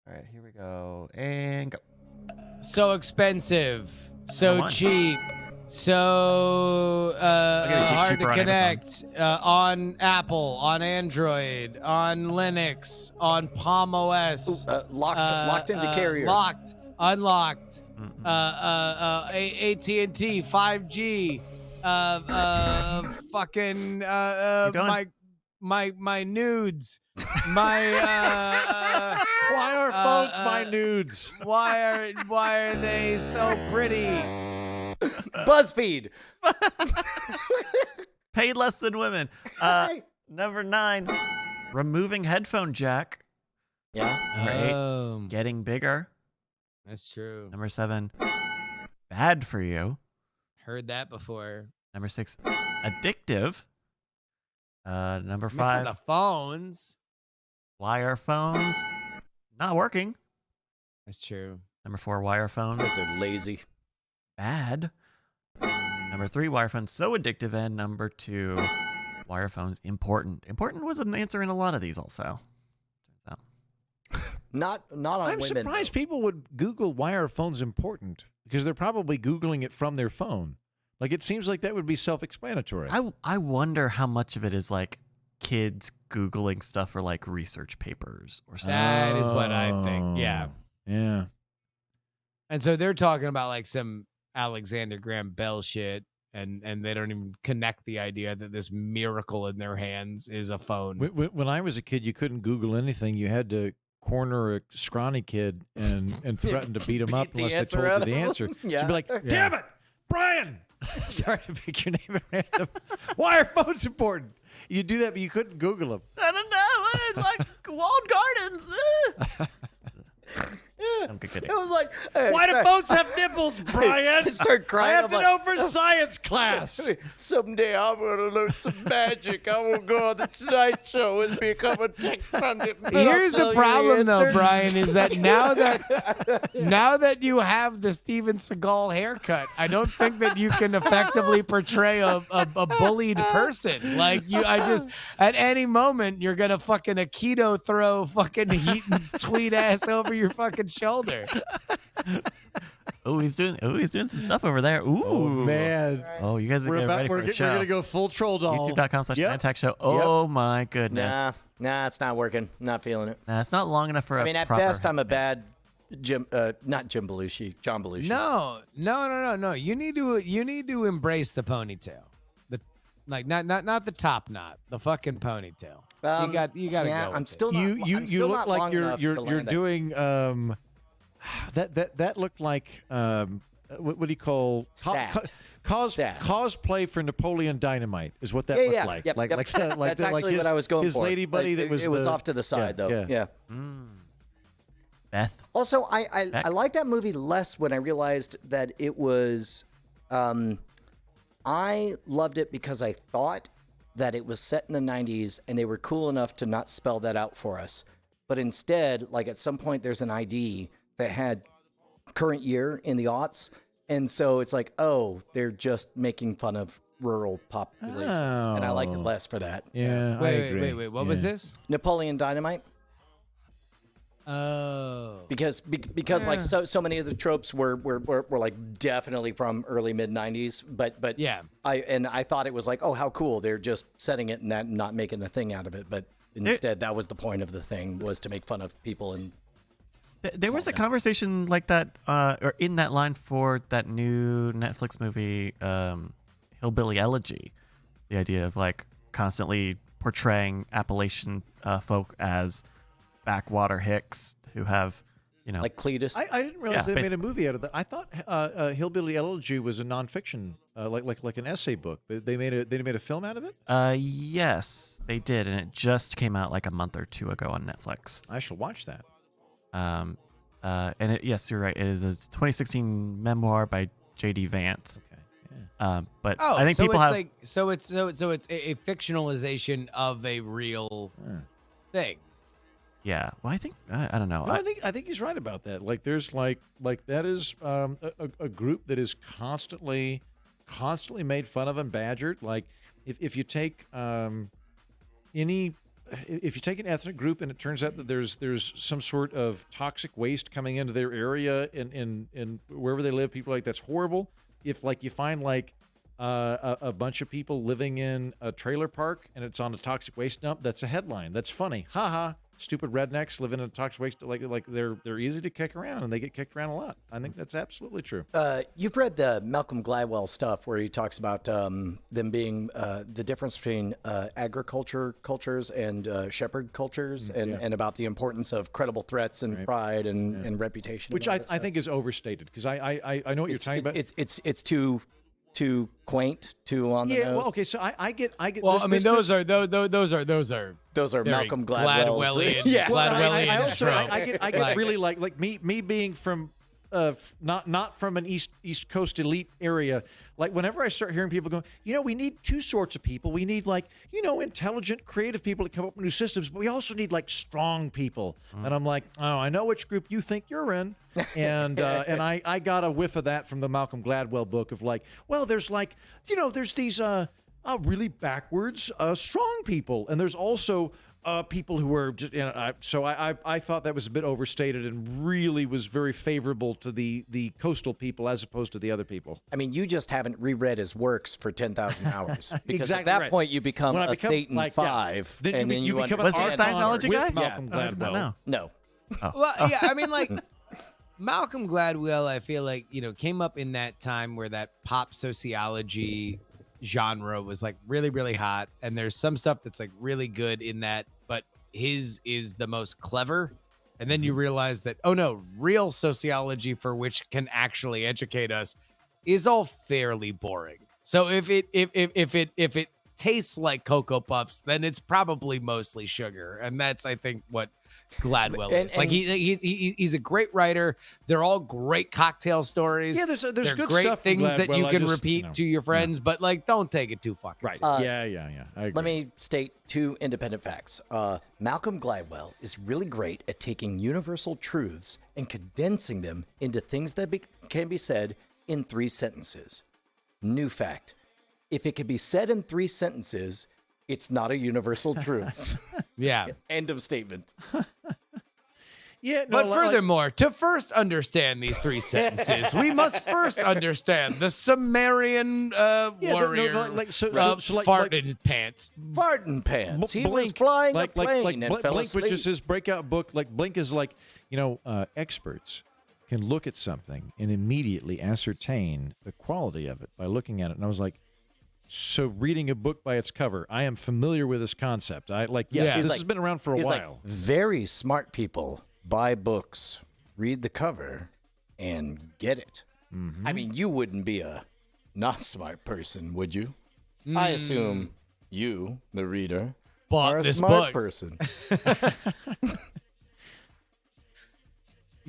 S2: All right, here we go. And go.
S4: So expensive. So
S2: Number one.
S4: cheap. So
S2: get it
S4: hard to
S2: cheaper on
S4: connect on Apple, on Android, on Linux, on Palm OS.
S1: Locked into carriers.
S4: Locked, unlocked. AT&T, 5G. Fucking
S2: Keep
S4: my nudes. My
S5: Why are phones my nudes?
S4: why are they so pretty?
S1: BuzzFeed.
S2: Paid less than women. Number 9, removing headphone jack.
S1: Yeah.
S2: Right. Getting bigger.
S4: That's true.
S2: Number 7, bad for you.
S4: Heard that before.
S2: Number 6, addictive. Number
S4: Missing
S2: 5,
S4: the phones.
S2: wire phones. Not working.
S4: That's true.
S2: Number 4, wire phones.
S1: Because they're lazy.
S2: Bad. Number 3, wire phones so addictive. And number 2, wire phones important. Important was an answer in a lot of these also. Turns out.
S1: Not on
S5: I'm
S1: women.
S5: surprised
S1: though.
S5: people would Google why are phones important because they're probably Googling it from their phone. Like it seems like that would be self-explanatory.
S2: I wonder how much of it is like kids Googling stuff for like research papers or something.
S4: That is what I think. Yeah.
S5: Yeah.
S4: And so they're talking about like some Alexander Graham Bell shit, and they don't even connect the idea that this miracle in their hands is a phone.
S5: When I was a kid, you couldn't Google anything. You had to corner a scrawny kid and threaten to beat him up
S1: Beat the
S5: unless they
S1: answer
S5: told you
S1: out
S5: the
S1: of him.
S5: answer.
S1: Yeah.
S5: She'd be like, damn it, Brian. Sorry to pick your name at random. Why are phones important? You do that, but you couldn't Google them.
S2: I don't know. Like walled gardens. I'm kidding.
S1: It was like,
S5: Why do phones have nipples, Brian?
S1: I start crying.
S5: I have
S1: I'm
S5: to
S1: like,
S5: know for science class.
S1: someday I'm gonna learn some magic. I will go on the Tonight Show and become a tech pundit.
S4: Here's the problem, though, Brian, is that now that you have the Steven Seagal haircut, I don't think that you can effectively portray a bullied person. Like at any moment you're gonna fucking Aikido throw fucking Heaton's tweet ass over your fucking shoulder.
S2: He's doing some stuff over there. Ooh,
S5: Oh, man.
S2: Oh, you guys are getting ready for a show.
S5: We're going to go full troll doll.
S2: YouTube.com/Tech Show. Oh my goodness.
S1: Nah, it's not working. Not feeling it.
S2: Nah, it's not long enough for
S1: I mean, at best, I'm a bad not Jim Belushi, John Belushi.
S4: No. You need to embrace the ponytail. Not the top knot, the fucking ponytail. You got to go.
S1: I'm still not.
S5: You
S1: I'm still
S5: look
S1: not
S5: like
S1: long enough to
S5: you're
S1: land that.
S5: doing that looked like what do you call
S1: Sad.
S5: cosplay for Napoleon Dynamite is what that
S1: Yeah,
S5: looked
S1: yeah.
S5: like.
S1: Yep,
S5: Like
S1: yep.
S5: like
S1: That's actually what I was going
S5: his
S1: for.
S5: lady buddy
S1: Like,
S5: that was
S1: it was
S5: the-
S1: off to the side though. Yeah.
S2: Beth.
S1: Also, I
S2: Beck?
S1: like that movie less when I realized that it was. I loved it because I thought that it was set in the 90s and they were cool enough to not spell that out for us. But instead, like at some point, there's an ID that had current year in the aughts. And so it's like, oh, they're just making fun of rural populations. And I liked it less for that.
S5: Yeah, I agree.
S4: Wait. What was this?
S1: Napoleon Dynamite.
S4: Oh.
S1: Because like so many of the tropes were like definitely from early mid 90s, but
S4: Yeah.
S1: I thought it was like, oh, how cool, they're just setting it and that not making a thing out of it, but instead that was the point of the thing, was to make fun of people. And
S2: There was a conversation like that, or in that line for that new Netflix movie, Hillbilly Elegy. The idea of like constantly portraying Appalachian folk as backwater hicks who have,
S1: like Cletus.
S5: I didn't realize
S2: Yeah,
S5: they made a movie out of that. I thought Hillbilly Elegy was a nonfiction, like an essay book. They made a film out of it.
S2: Yes, they did, and it just came out like a month or two ago on Netflix.
S5: I shall watch that.
S2: Yes, you're right. It is a 2016 memoir by J.D. Vance.
S5: Okay. Yeah.
S2: But I think
S4: so
S2: people
S4: it's
S2: have
S4: like so it's a fictionalization of a real thing.
S2: Yeah. Well, I think I don't know.
S5: No, I think he's right about that. Like, there's like that is a group that is constantly made fun of and badgered. Like, if you take if you take an ethnic group and it turns out that there's some sort of toxic waste coming into their area in wherever they live, people are like, that's horrible. If like you find like a bunch of people living in a trailer park and it's on a toxic waste dump, that's a headline. That's funny. Ha. Stupid rednecks living in a toxic waste, like they're easy to kick around, and they get kicked around a lot. I think that's absolutely true.
S1: You've read the Malcolm Gladwell stuff where he talks about them being the difference between agriculture cultures and shepherd cultures, and about the importance of credible threats and pride and reputation.
S5: Which I think is overstated, because I know what you're talking about.
S1: It's too quaint, too on the nose.
S5: Well, okay, so I get.
S4: Well,
S5: this,
S4: I mean,
S5: this-
S4: those are
S1: Those are
S4: very
S1: Malcolm Gladwell's.
S4: Gladwellian.
S5: Well,
S4: Gladwellian
S5: I also
S4: tropes.
S5: I get really like me being from not from an East Coast elite area. Like, whenever I start hearing people go, we need two sorts of people. We need intelligent, creative people to come up with new systems, but we also need like strong people. And I'm like, oh, I know which group you think you're in. And I got a whiff of that from the Malcolm Gladwell book of like, well, there's like, there's these really backwards strong people, and there's also people who are just, so I thought that was a bit overstated and really was very favorable to the coastal people as opposed to the other people.
S1: I mean, you just haven't reread his works for 10,000 hours. Because
S5: Exactly
S1: at that
S5: right.
S1: point, you become
S5: When I
S1: a
S5: become,
S1: Thetan
S5: like,
S1: 5.
S5: Then
S1: and then you
S5: become
S2: Was he a
S1: understand
S2: Scientology
S5: with
S2: guy?
S5: Malcolm
S2: I did not
S5: Gladwell.
S2: know.
S1: No.
S4: Well, yeah, I mean, like Malcolm Gladwell, I feel like came up in that time where that pop sociology genre was like really, really hot, and there's some stuff that's like really good in that, but his is the most clever. And then you realize that, oh no, real sociology, for which can actually educate us, is all fairly boring. So if it tastes like Cocoa Puffs, then it's probably mostly sugar, and that's, I think, what Gladwell is. Like, he's a great writer. They're all great cocktail stories.
S5: Yeah, there's
S4: They're
S5: good
S4: great
S5: stuff from
S4: things that
S5: Gladwell.
S4: you
S5: I
S4: can
S5: just,
S4: repeat to your friends, but like, don't take it too fucking
S5: Right.
S4: seriously.
S5: Yeah. I agree.
S1: Let me state two independent facts. Malcolm Gladwell is really great at taking universal truths and condensing them into things that can be said in 3 sentences. New fact. If it can be said in 3 sentences, it's not a universal truth.
S4: Yeah.
S1: End of statement.
S5: Yeah, no,
S4: But
S5: like-
S4: furthermore, to first understand these 3 sentences, we must first understand the Sumerian warrior farted pants.
S1: Farting pants. He was
S5: Blink,
S1: flying
S5: like,
S1: a plane
S5: like
S1: and
S5: Blink,
S1: fell
S5: Blink,
S1: asleep.
S5: which is his breakout book. Like, Blink is like, experts can look at something and immediately ascertain the quality of it by looking at it. And I was like, so reading a book by its cover, I am familiar with this concept. This has been around for a
S1: He's
S5: while.
S1: like, very smart people buy books, read the cover, and get it.
S5: Mm-hmm.
S1: I mean, you wouldn't be a not smart person, would you? I assume you, the reader,
S4: Bought
S1: are a
S4: this
S1: smart
S4: book.
S1: person.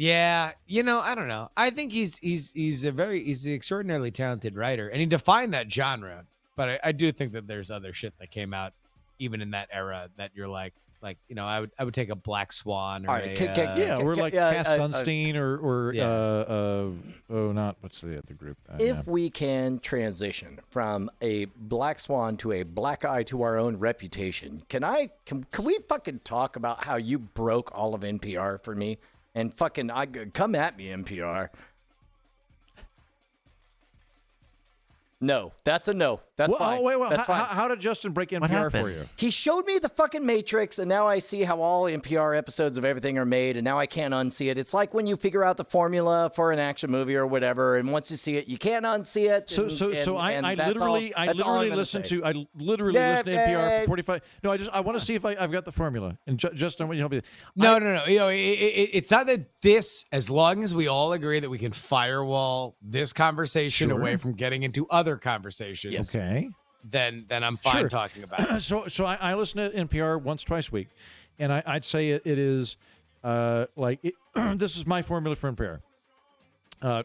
S4: Yeah, I don't know. I think he's an extraordinarily talented writer, and he defined that genre. But I do think that there's other shit that came out even in that era that you're like I would take a Black Swan or
S1: All right,
S5: or like Cass Sunstein or
S1: yeah.
S5: what's the other group?
S1: If we can transition from a Black Swan to a black eye to our own reputation, can we fucking talk about how you broke all of NPR for me? And fucking, come at me, NPR. No, that's a no. That's fine.
S5: Oh, wait.
S1: That's fine.
S5: How did Justin break NPR for you?
S1: He showed me the fucking Matrix, and now I see how all NPR episodes of everything are made, and now I can't unsee it. It's like when you figure out the formula for an action movie or whatever, and once you see it, you can't unsee it.
S5: I literally listen to NPR for 45. No, I want to see if I've got the formula. And Justin, what you help me?
S4: No. It's not that as long as we all agree that we can firewall this conversation away from getting into other conversations.
S1: Yes.
S5: Okay.
S4: Then I'm fine talking about it.
S5: So I listen to NPR once, twice a week, and I'd say it is this is my formula for NPR.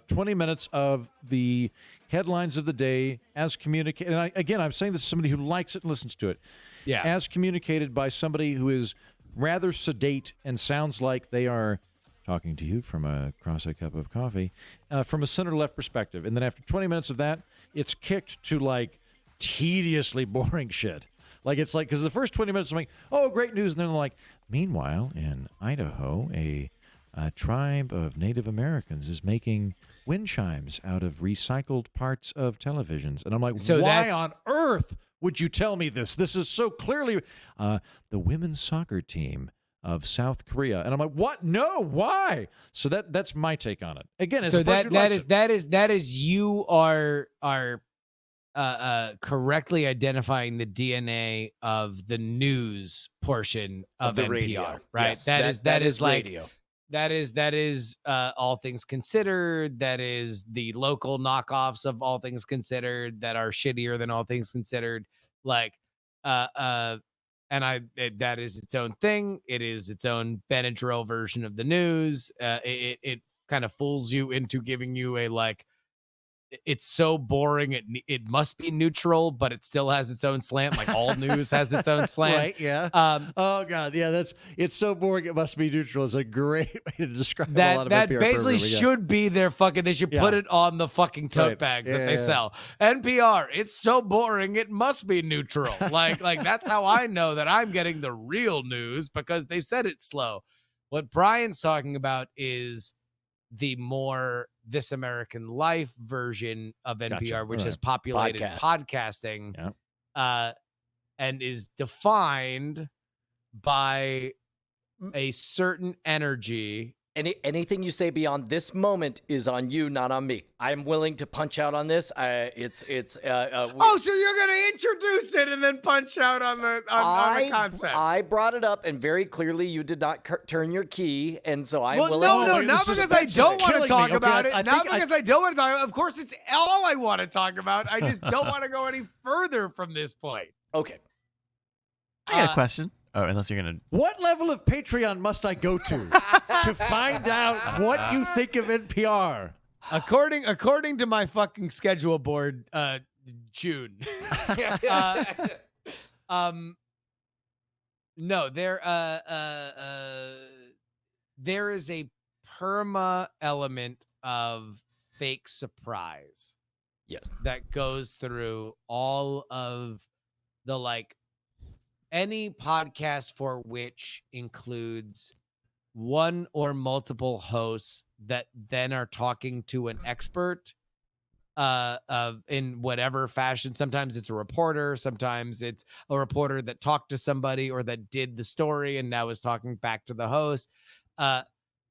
S5: 20 minutes of the headlines of the day as communicated. And I'm saying this to somebody who likes it and listens to it.
S4: Yeah.
S5: As communicated by somebody who is rather sedate and sounds like they are talking to you from across a cup of coffee, from a center-left perspective. And then after 20 minutes of that, it's kicked to, like, tediously boring shit. Like, it's like, because the first 20 minutes I'm like, oh, great news. And then they're like, meanwhile, in Idaho, a tribe of Native Americans is making wind chimes out of recycled parts of televisions. And I'm like, why on earth would you tell me this? This is so clearly the women's soccer team of South Korea. And I'm like, what? No, why? So that's my take on it. Again, as
S4: so
S5: a person
S4: that is you are correctly identifying the DNA of the news portion of
S1: the
S4: NPR,
S1: radio.
S4: right?
S1: Yes,
S4: that is like
S1: radio.
S4: That is All Things Considered. That is the local knockoffs of All Things Considered that are shittier than All Things Considered. That is its own thing. It is its own Benadryl version of the news. It kind of fools you into giving you a it's so boring. It must be neutral, but it still has its own slant. Like all news has its own slant.
S5: Right? Yeah. Oh God, yeah. It's so boring. It must be neutral. It's a great way to describe a lot of
S4: that
S5: NPR
S4: basically
S5: programming,
S4: should be their fucking. They should put it on the fucking tote bags that they sell. NPR. It's so boring. It must be neutral. like that's how I know that I'm getting the real news because they said it's slow. What Brian's talking about is the more This American Life version of NPR, which has populated podcasting, and is defined by a certain energy.
S1: Anything you say beyond this moment is on you, not on me. I'm willing to punch out on this. So
S4: you're gonna introduce it and then punch out on the concept.
S1: I brought it up, and very clearly you did not turn your key, and so I'm willing.
S4: No, not because I don't want to talk about it. Not because I don't want to talk about it. Of course, it's all I want to talk about. I just don't want to go any further from this point.
S1: Okay.
S2: I got a question. Oh, unless you're going to...
S5: What level of Patreon must I go to find out what you think of NPR?
S4: According to my fucking schedule board, June. No, there is a perma element of fake surprise.
S1: Yes.
S4: That goes through all of the any podcast for which includes one or multiple hosts that then are talking to an expert in whatever fashion. Sometimes it's a reporter, sometimes it's a reporter that talked to somebody or that did the story and now is talking back to the host.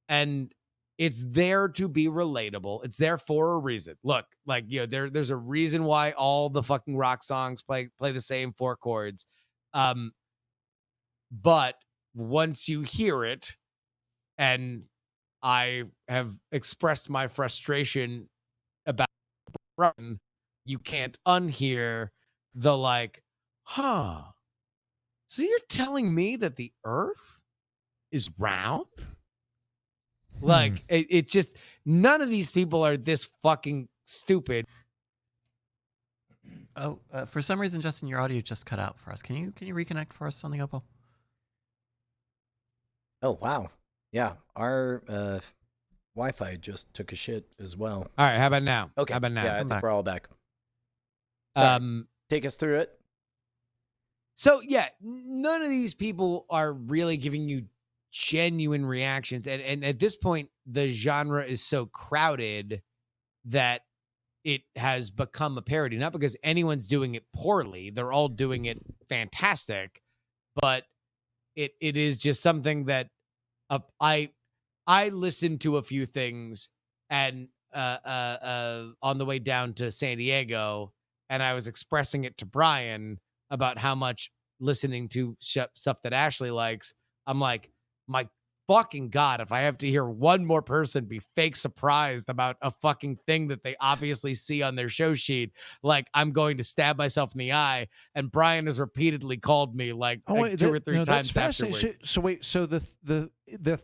S4: And it's there to be relatable. It's there for a reason. Look, there's a reason why all the fucking rock songs play the same four chords. But once you hear it, and I have expressed my frustration about Brian, you can't unhear the so you're telling me that the earth is round? Like it just none of these people are this fucking stupid.
S2: Oh, for some reason, Justin, your audio just cut out for us. Can you reconnect for us on the Opal?
S1: Oh, wow. Yeah, our Wi-Fi just took a shit as well.
S4: All right, how about now?
S1: Okay.
S4: How about now?
S1: Yeah, I think
S2: back.
S1: we're all back. Sorry. Take us through it.
S4: So yeah, none of these people are really giving you genuine reactions. And at this point, the genre is so crowded that it has become a parody, not because anyone's doing it poorly. They're all doing it fantastic, but it is just something that I listened to a few things and on the way down to San Diego, and I was expressing it to Brian about how much listening to stuff that Ashley likes. I'm like, my fucking God, if I have to hear one more person be fake surprised about a fucking thing that they obviously see on their show sheet, like I'm going to stab myself in the eye. And Brian has repeatedly called me like, two or three times afterwards.
S5: So wait, so the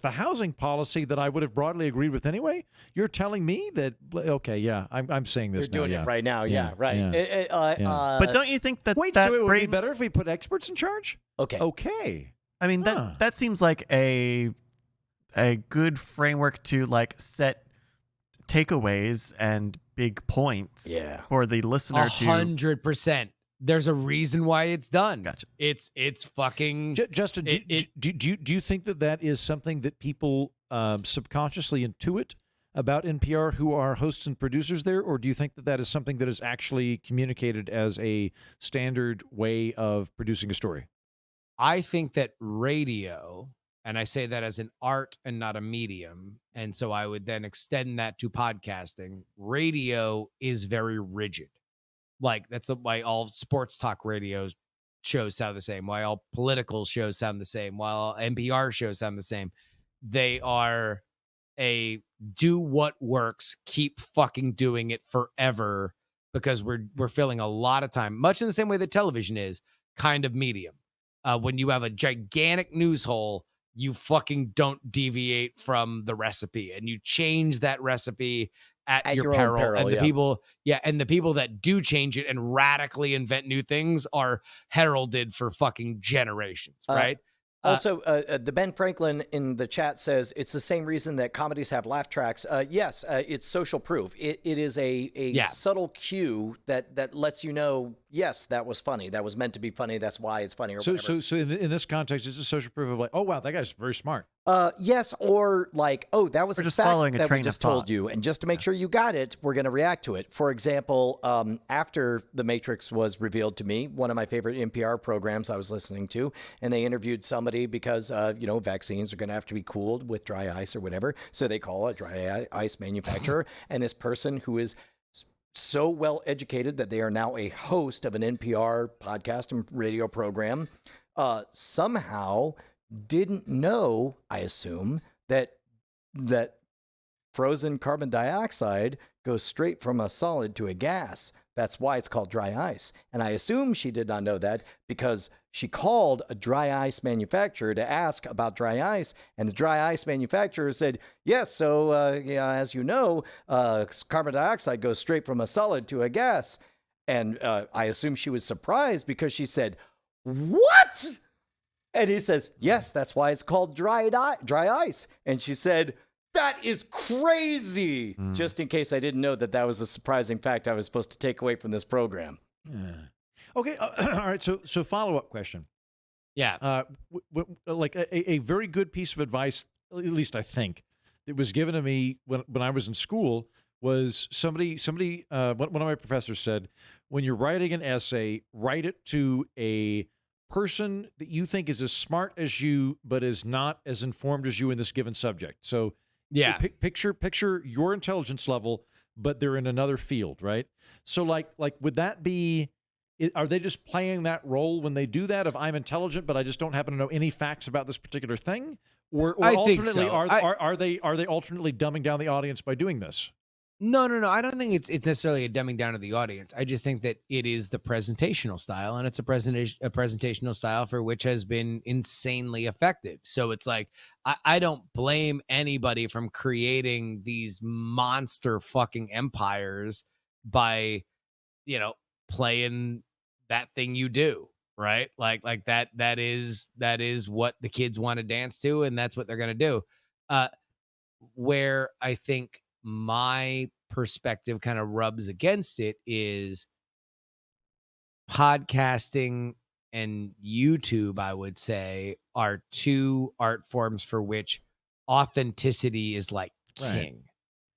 S5: housing policy that I would have broadly agreed with anyway, you're telling me that, okay, yeah, I'm saying this
S1: You're
S5: now,
S1: doing it right now. Yeah, right.
S2: But don't you think that
S5: wait,
S2: that
S5: so it would
S2: brings...
S5: be better if we put experts in charge? Okay.
S2: I mean, that seems like a good framework to like set takeaways and big points for the listener
S4: 100%. There's a reason why it's done.
S2: Gotcha.
S4: It's fucking
S5: Justin. Do you think that is something that people subconsciously intuit about NPR who are hosts and producers there, or do you think that is something that is actually communicated as a standard way of producing a story?
S4: I think that radio, and I say that as an art and not a medium, and so I would then extend that to podcasting. Radio is very rigid. Like that's why all sports talk radio shows sound the same, why all political shows sound the same, why all NPR shows sound the same. They are a do what works, keep fucking doing it forever, because we're filling a lot of time, much in the same way that television is kind of medium. When you have a gigantic news hole, you fucking don't deviate from the recipe, and you change that recipe at your peril. And the people that do change it and radically invent new things are heralded for fucking generations, right?
S1: Also, the Ben Franklin in the chat says it's the same reason that comedies have laugh tracks. Yes, it's social proof. It is a subtle cue that lets you know, yes, that was funny. That was meant to be funny. That's why it's funny. Or whatever.
S5: So in this context, it's a social proof of like, oh wow, that guy's very smart.
S1: Yes, or like, oh, that was
S2: we're
S1: a
S2: just
S1: fact
S2: following a
S1: that
S2: train
S1: we just
S2: of thought.
S1: told you, and just to make sure you got it, we're going to react to it. For example, after The Matrix was revealed to me, one of my favorite NPR programs I was listening to, and they interviewed somebody because vaccines are going to have to be cooled with dry ice or whatever, so they call a dry ice manufacturer, and this person who is so well educated that they are now a host of an NPR podcast and radio program, somehow didn't know, I assume, that frozen carbon dioxide goes straight from a solid to a gas. That's why it's called dry ice. And I assume she did not know that because she called a dry ice manufacturer to ask about dry ice. And the dry ice manufacturer said, yes, so as you know, carbon dioxide goes straight from a solid to a gas. And I assume she was surprised because she said, what? And he says, yes, that's why it's called dry ice. And she said, that is crazy. Just in case I didn't know that was a surprising fact I was supposed to take away from this program.
S5: Okay. All right. So follow-up question.
S4: Yeah.
S5: Like a very good piece of advice, at least I think, that was given to me when I was in school was somebody one of my professors said, when you're writing an essay, write it to a person that you think is as smart as you, but is not as informed as you in this given subject. So
S4: yeah,
S5: picture your intelligence level, but they're in another field, right? So like would that be? Are they just playing that role when they do that? Of I'm intelligent, but I just don't happen to know any facts about this particular thing, or
S4: I
S5: alternately,
S4: think so.
S5: are they alternately dumbing down the audience by doing this?
S4: No. I don't think it's necessarily a dumbing down of the audience. I just think that it is the presentational style, and it's a presentational style for which has been insanely effective. So it's like I don't blame anybody from creating these monster fucking empires by, playing that thing you do, right? Like that is what the kids want to dance to, and that's what they're gonna do. Where I think my perspective kind of rubs against it is podcasting and YouTube, I would say, are two art forms for which authenticity is like king.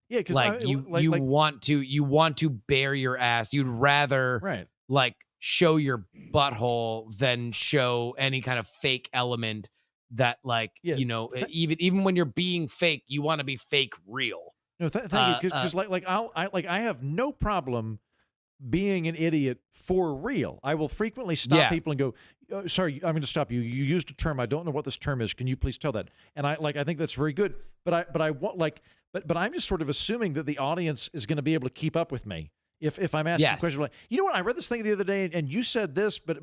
S5: Yeah, because
S4: Like you want to bare your ass. You'd rather like show your butthole than show any kind of fake element that even when you're being fake, you want to be fake real.
S5: No, thank you, because I have no problem being an idiot for real. I will frequently stop people and go, sorry, I'm going to stop you. You used a term. I don't know what this term is. Can you please tell that? And I think that's very good. But I'm just sort of assuming that the audience is going to be able to keep up with me. If I'm asking a question like, you know what, I read this thing the other day and you said this, but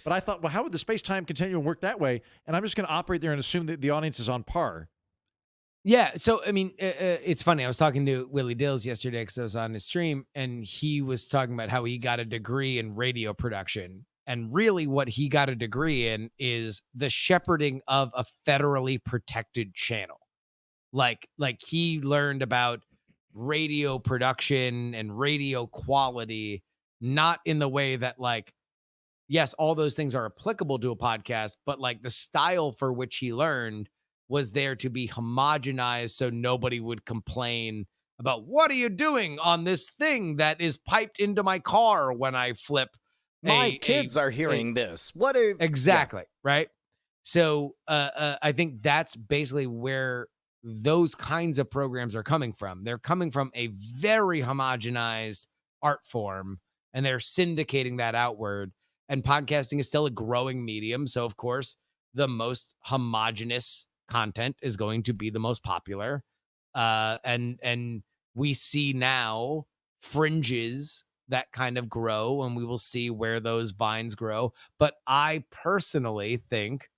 S5: I thought, well, how would the space-time continuum work that way? And I'm just going to operate there and assume that the audience is on par.
S4: Yeah. So, I mean, it's funny. I was talking to Willie Dills yesterday because I was on his stream, and he was talking about how he got a degree in radio production. And really what he got a degree in is the shepherding of a federally protected channel. Like he learned about radio production and radio quality, not in the way that yes, all those things are applicable to a podcast, but like the style for which he learned was there to be homogenized so nobody would complain about, what are you doing on this thing that is piped into my car when I flip?
S1: My kids are hearing this. What are
S4: exactly right? So I think that's basically where those kinds of programs are coming from. They're coming from a very homogenized art form, and they're syndicating that outward. And podcasting is still a growing medium. So, of course, the most homogenous content is going to be the most popular. And we see now fringes that kind of grow, and we will see where those vines grow. But I personally think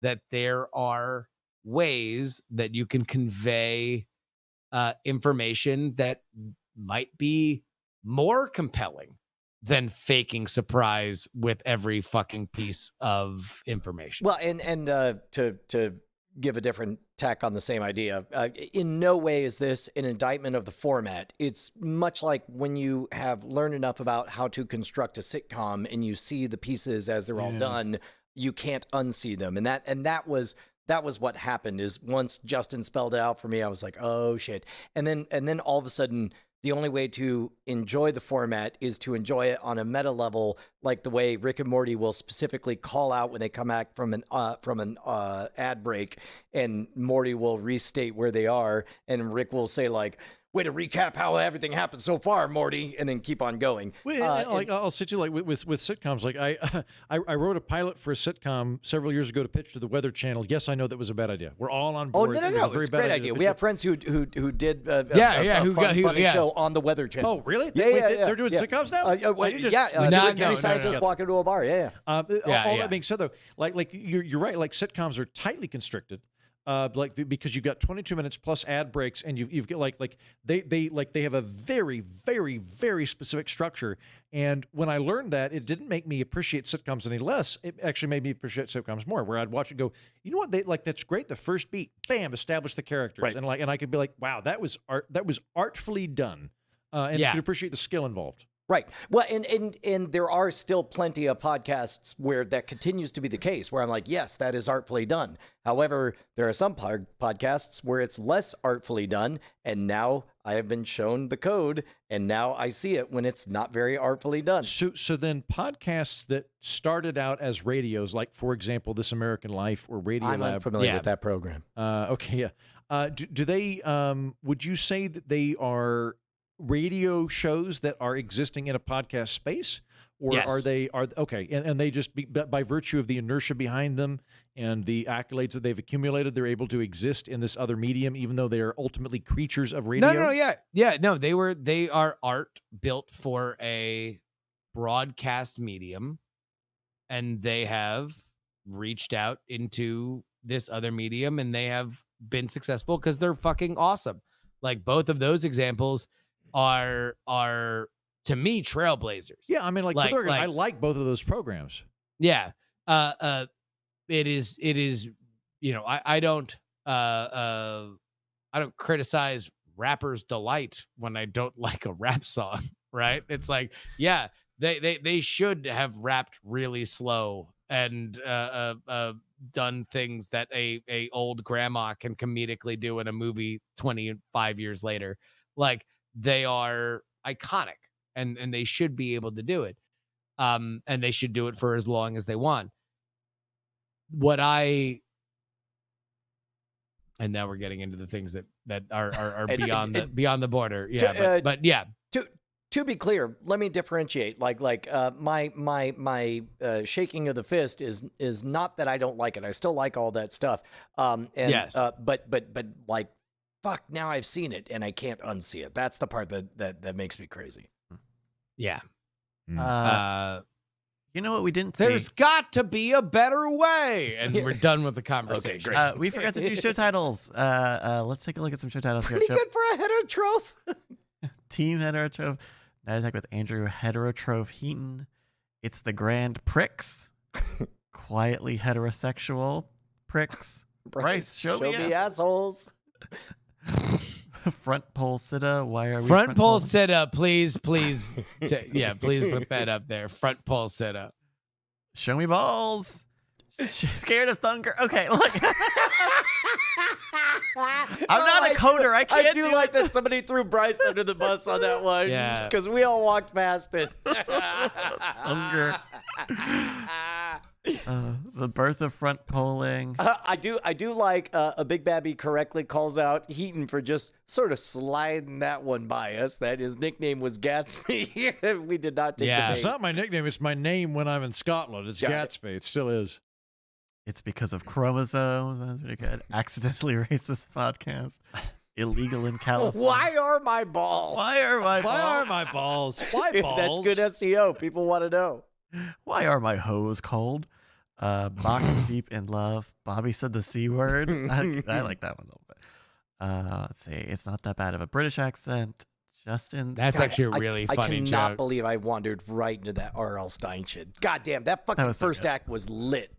S4: that there are ways that you can convey information that might be more compelling than faking surprise with every fucking piece of information.
S1: Well, and to give a different tack on the same idea, in no way is this an indictment of the format. It's much like when you have learned enough about how to construct a sitcom and you see the pieces as they're all done, you can't unsee them. And that was what happened. Is once Justin spelled it out for me, I was like, oh shit. And then all of a sudden, the only way to enjoy the format is to enjoy it on a meta level, like the way Rick and Morty will specifically call out when they come back from an ad break, and Morty will restate where they are, and Rick will say like, way to recap how everything happened so far, Morty, and then keep on going.
S5: I'll sit you with sitcoms. Like I wrote a pilot for a sitcom several years ago to pitch to the Weather Channel. Yes, I know that was a bad idea. We're all on board.
S1: Oh no, it's a great idea. We have friends who did a funny show on the Weather Channel.
S5: Oh really? They're doing sitcoms now.
S1: Any scientists walk into a bar. All that being said, though, like you're right. Like sitcoms are tightly constricted.
S5: Because you've got 22 minutes plus ad breaks, and you've got they have a very, very, very specific structure. And when I learned that, it didn't make me appreciate sitcoms any less. It actually made me appreciate sitcoms more. Where I'd watch it, go, you know what, that's great. The first beat, bam, establish the characters, right. and I could be like, wow, that was artfully done, and you could appreciate the skill involved.
S1: Right. Well, and there are still plenty of podcasts where that continues to be the case, where I'm like, yes, that is artfully done. However, there are some podcasts where it's less artfully done, and now I have been shown the code, and now I see it when it's not very artfully done.
S5: So then podcasts that started out as radios, like, for example, This American Life or Radio
S1: I'm
S5: Lab.
S1: I'm familiar with that program.
S5: Okay, yeah. Do they, would you say that they are radio shows that are existing in a podcast space, or
S4: Yes.
S5: are they okay? And they just by virtue of the inertia behind them and the accolades that they've accumulated, they're able to exist in this other medium, even though they are ultimately creatures of radio.
S4: No, no, they are art built for a broadcast medium, and they have reached out into this other medium, and they have been successful because they're fucking awesome. Like both of those examples are to me trailblazers.
S5: Yeah, I mean, I like both of those programs.
S4: Yeah. It is, you know, I don't criticize rappers' delight when I don't like a rap song, right? It's like, yeah, they should have rapped really slow and done things that a old grandma can comedically do in a movie 25 years later. Like, they are iconic, and they should be able to do it. And they should do it for as long as they want. And now we're getting into the things that are beyond the border. Yeah, but yeah.
S1: To be clear, let me differentiate. My shaking of the fist is not that I don't like it. I still like all that stuff.
S4: Yes.
S1: But like, fuck, now I've seen it and I can't unsee it. That's the part that makes me crazy.
S4: Yeah.
S2: You know what we didn't see?
S4: There's got to be a better way. And we're done with the conversation.
S1: Okay, great.
S2: We forgot to do show titles. Let's take a look at some show titles here.
S1: Pretty good for a heterotroph.
S2: Team Heterotroph. Night Attack with Andrew Heterotroph Heaton. It's the Grand Pricks. Quietly heterosexual pricks. Bryce, show me
S1: assholes.
S2: Front pole sitta. Why are we
S4: front pole sitta? Please. Please put that up there. Front pole sitta.
S2: Show me balls. She's scared of thunder. Okay, look. I'm not a coder. I can't.
S1: I do like that somebody threw Bryce under the bus on that one.
S4: Yeah.
S1: Because we all walked past it.
S2: Thunder. The birth of front polling.
S1: I do like a Big Babby correctly calls out Heaton for just sort of sliding that one by us. That his nickname was Gatsby. We did not take the bait.
S5: It's not my nickname. It's my name when I'm in Scotland. It's Gatsby. It still is.
S2: It's because of chromosomes. That's pretty good. Accidentally racist podcast. Illegal in California.
S1: Why are my balls?
S2: Why are my balls?
S5: Why are my balls? Why balls?
S1: That's good SEO. People want to know.
S2: Why are my hoes cold? Box deep in love. Bobby said the C word. I like that one a little bit. Let's see. It's not that bad of a British accent. Justin.
S4: That's actually a really funny joke.
S1: I cannot believe I wandered right into that R.L. Stein shit. God damn, that fucking first act was lit.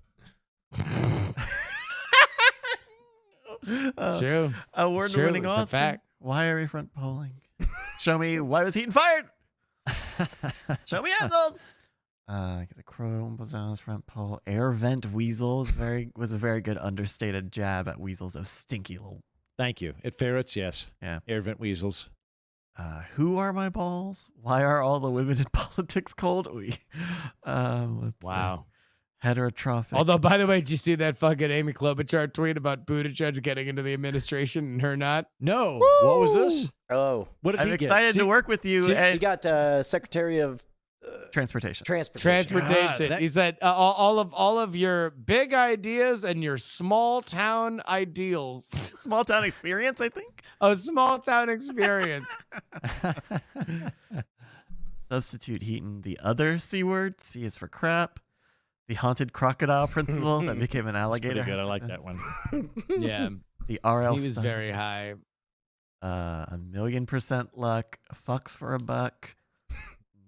S4: It's true.
S2: Award-winning
S4: It's a
S2: author.
S4: fact.
S2: Why are we front polling? Show me why was Heaton fired? Show me assholes. The chromosomes front pole. Air vent weasel was a very good understated jab at weasels. Those stinky little.
S5: Thank you. At ferrets, yes.
S2: Yeah.
S5: Air vent weasels.
S2: Who are my balls? Why are all the women in politics cold? Let's
S4: Wow.
S2: see. Heterotrophic.
S4: Although, by the way, did you see that fucking Amy Klobuchar tweet about Buttigieg getting into the administration and her not?
S5: No.
S4: Woo!
S5: What was this?
S1: Oh.
S5: What did
S2: I'm
S5: he
S2: excited
S5: get?
S2: to work with you.
S1: He
S2: and
S1: got Secretary of
S2: transportation.
S4: Transportation.
S5: God,
S4: He said all of your big ideas and your small town ideals.
S2: Small town experience, I think.
S4: A small town experience.
S2: Substitute Heaton. The other C word. C is for crap. The haunted crocodile principle that became an alligator.
S5: Pretty good. I like that one.
S4: Yeah.
S2: The RL
S4: He was
S2: Stein.
S4: very high.
S2: 1,000,000% luck. Fucks for a buck.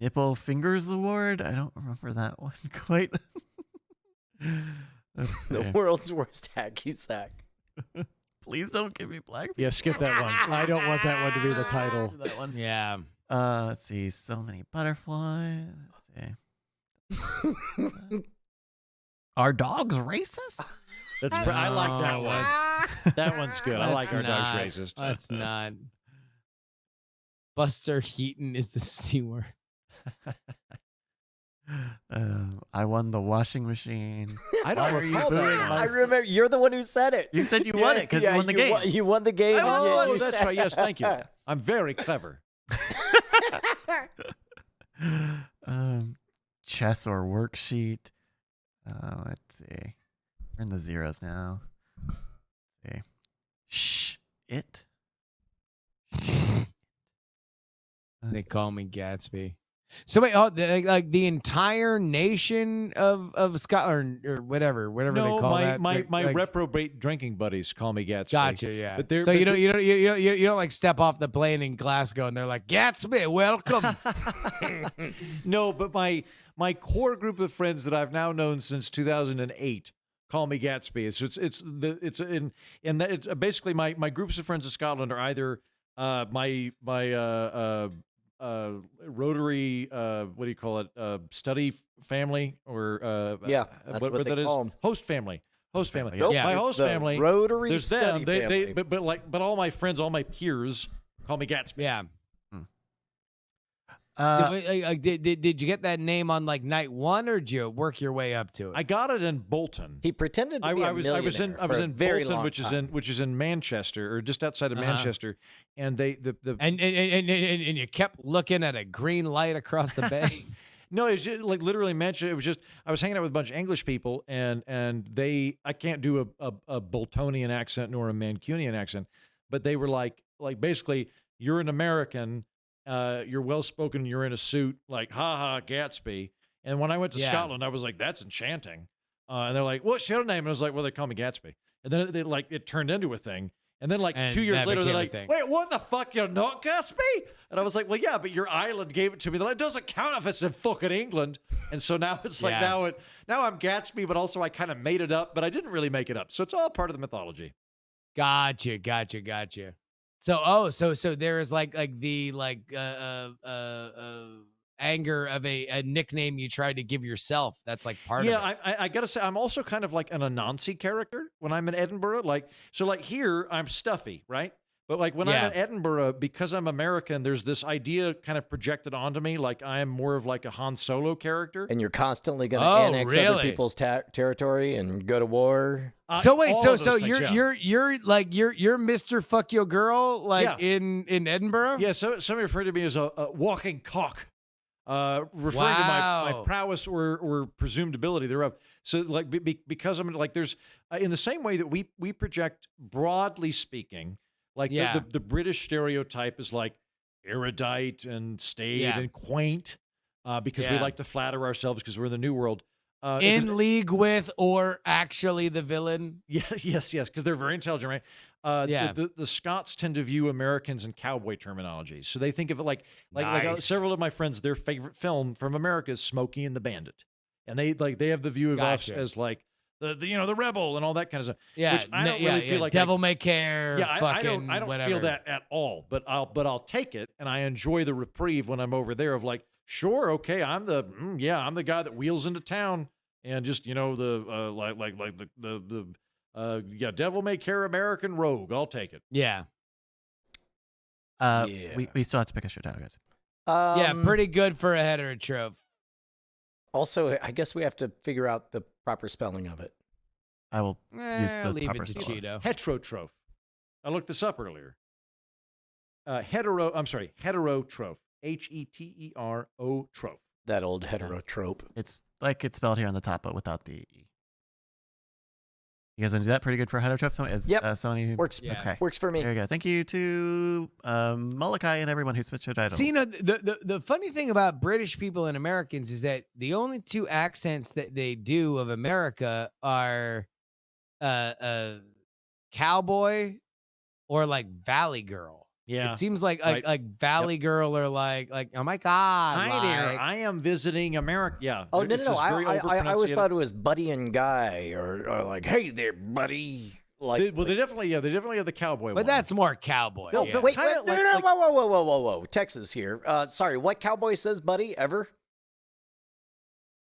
S2: Nipple fingers award. I don't remember that one quite.
S1: The world's worst hacky sack.
S2: Please don't give me black.
S5: Yeah, skip that one. I don't want that one to be the title.
S2: That one.
S4: Yeah.
S2: Let's see. So many butterflies. Let's see. Are dogs racist?
S5: I like that one. That one's good. I like our dog's
S4: not.
S5: racist.
S4: That's not. Buster Heaton is the C word.
S2: I won the washing machine.
S5: I don't
S2: Why are you
S5: recall
S2: booing
S5: that.
S1: I remember you're the one who said it.
S2: You said you won it because you won the game.
S1: You won the game.
S2: I won
S1: Yeah,
S2: one.
S5: Oh,
S1: you
S5: that's
S1: said-
S5: right. Yes, thank you. I'm very clever.
S2: chess or worksheet. Let's see. We're in the zeros now. Let's see. It.
S4: They call me Gatsby. So wait, like the entire nation of Scotland or whatever they call that.
S5: my
S4: like,
S5: reprobate drinking buddies call me Gatsby.
S4: Gotcha, yeah.
S5: But they're,
S4: so
S5: but
S4: you don't like step off the plane in Glasgow and they're like Gatsby, welcome.
S5: No, but my core group of friends that I've now known since 2008 call me Gatsby. It's basically my groups of friends in Scotland are either my Rotary, what do you call it? Study family or
S1: that's what they call 'em.
S5: Host family. Host family.
S1: Nope,
S4: Yeah.
S5: My
S1: it's
S5: host
S1: the
S5: family.
S1: Rotary
S5: There's
S1: study
S5: them.
S1: family.
S5: But all my friends, all my peers call me Gatsby.
S4: Yeah.
S2: Uh,
S4: Did you get that name on like night one, or did you work your way up to it?
S5: I got it in Bolton.
S1: He pretended to
S5: I
S1: be a
S5: was
S1: millionaire
S5: I was
S1: for a
S5: in
S1: very
S5: Bolton,
S1: long
S5: which
S1: time.
S5: is in Manchester or just outside of Manchester, and
S4: and you kept looking at a green light across the bay.
S5: No, it's just like literally Manchester. It was just I was hanging out with a bunch of English people, and I can't do a Boltonian accent nor a Mancunian accent, but they were like basically you're an American, you're well spoken, you're in a suit, like ha ha Gatsby. And when I went to Scotland, I was like, that's enchanting. And they're like, what's your name? And I was like, well, they call me Gatsby. And then it turned into a thing. And then
S4: And
S5: 2 years
S4: that
S5: later, they're
S4: became a
S5: like,
S4: thing.
S5: wait, what the fuck? You're not Gatsby? And I was like, well, yeah, but your island gave it to me. They're like, it doesn't count if it's in fucking England. And so now it's like,
S4: Yeah.
S5: now I'm Gatsby, but also I kind of made it up, but I didn't really make it up. So it's all part of the mythology.
S4: Gotcha. So so there is like the anger of a nickname you tried to give yourself. That's like part of it.
S5: Yeah, I gotta say, I'm also kind of like an Anansi character when I'm in Edinburgh. Like here, I'm stuffy, right? But like when I'm in Edinburgh, because I'm American, there's this idea kind of projected onto me, like I am more of like a Han Solo character.
S1: And you're constantly going to
S4: Oh,
S1: annex other
S4: really?
S1: people's territory and go to war.
S4: So wait,
S5: all
S4: so
S5: of those things,
S4: you're Mr. Fuck Your Girl in Edinburgh?
S5: Yeah, so somebody referred to me as a walking cock, referring to my prowess or presumed ability thereof. So like because I'm like there's in the same way that we project broadly speaking, like the British stereotype is like erudite and staid and quaint because we like to flatter ourselves because we're in the New World.
S4: In league with or actually the villain?
S5: Yes, because they're very intelligent, right? The Scots tend to view Americans in cowboy terminology, so they think of it like
S4: Nice.
S5: several of my friends. Their favorite film from America is Smokey and the Bandit, and they have the view of us as like the rebel and all that kind of stuff.
S4: Yeah,
S5: which I don't really feel like
S4: devil may care.
S5: I don't
S4: whatever.
S5: feel that at all. But I'll take it, and I enjoy the reprieve when I'm over there. Of like, sure, okay, I'm the guy that wheels into town and just devil may care American rogue. I'll take it.
S4: Yeah.
S2: We still have to pick a showdown, guys.
S4: Yeah, pretty good for a heterotroph.
S1: Also, I guess we have to figure out the proper spelling of it.
S2: I will use the
S4: Leave
S2: proper
S4: it to
S2: spelling.
S4: Cheeto.
S5: Heterotroph. I looked this up earlier. Heterotroph. Heterotroph.
S1: That old heterotrope.
S2: It's like it's spelled here on the top, but without the E. You guys want to do that? Pretty good for heterotroph?
S1: Yep.
S2: Sony?
S1: Works.
S4: Yeah.
S2: Okay.
S1: Works for me.
S2: There you go. Thank you to Molokai and everyone who switched their titles.
S4: See, the funny thing about British people and Americans is that the only two accents that they do of America are cowboy or like Valley Girl.
S5: Yeah.
S4: It seems like
S5: Right.
S4: like Valley Girl or like oh my god.
S5: Hi there.
S4: like-
S5: I am visiting America. Yeah.
S1: Oh, no,
S5: it's
S1: no,
S5: this very
S1: I always
S5: overpronunciated-
S1: thought it was Buddy and Guy or like, hey there, buddy. Like,
S5: They definitely have the cowboy
S4: But
S5: one.
S4: that's more cowboy.
S1: no,
S4: yeah.
S1: wait,
S5: kinda
S1: no,
S5: like-
S1: whoa, Texas here. Sorry, what cowboy says buddy ever?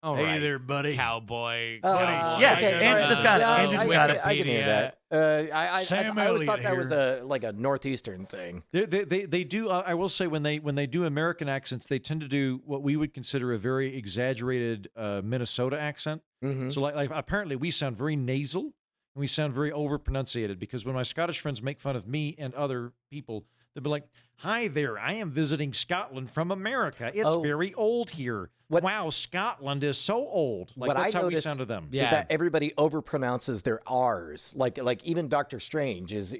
S4: All
S5: Hey
S4: right.
S5: there, buddy.
S4: Cowboy.
S2: Yeah, Andrew just got it. Andrew just got it.
S1: I can hear that. I
S5: Sam
S1: always thought
S5: Elliott
S1: that was
S5: here.
S1: like a northeastern thing.
S5: They do. I will say when they do American accents, they tend to do what we would consider a very exaggerated Minnesota accent.
S1: Mm-hmm.
S5: So like apparently we sound very nasal and we sound very overpronunciated because when my Scottish friends make fun of me and other people, they'll be like, Hi there, I am visiting Scotland from America. It's
S1: Oh.
S5: very old here.
S1: What-
S5: Wow, Scotland is so old. Like,
S1: What
S5: that's
S1: I
S5: how we
S1: notice-
S5: sound to them.
S4: Yeah.
S1: Is that everybody overpronounces their R's. Like even Doctor Strange is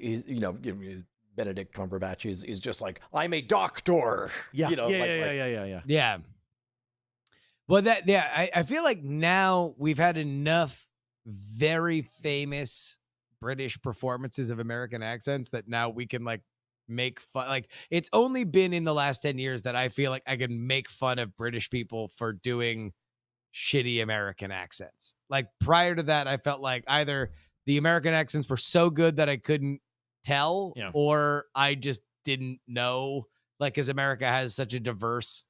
S1: Benedict Cumberbatch is just like, I'm a doctor.
S5: Yeah,
S1: Yeah.
S4: Yeah. Well, I feel like now we've had enough very famous British performances of American accents that now we can like make fun. Like it's only been in the last 10 years that I feel like I can make fun of British people for doing shitty American accents. Like prior to that, I felt like either the American accents were so good that I couldn't tell,
S5: Yeah.
S4: or I just didn't know. Like, because America has such a diverse,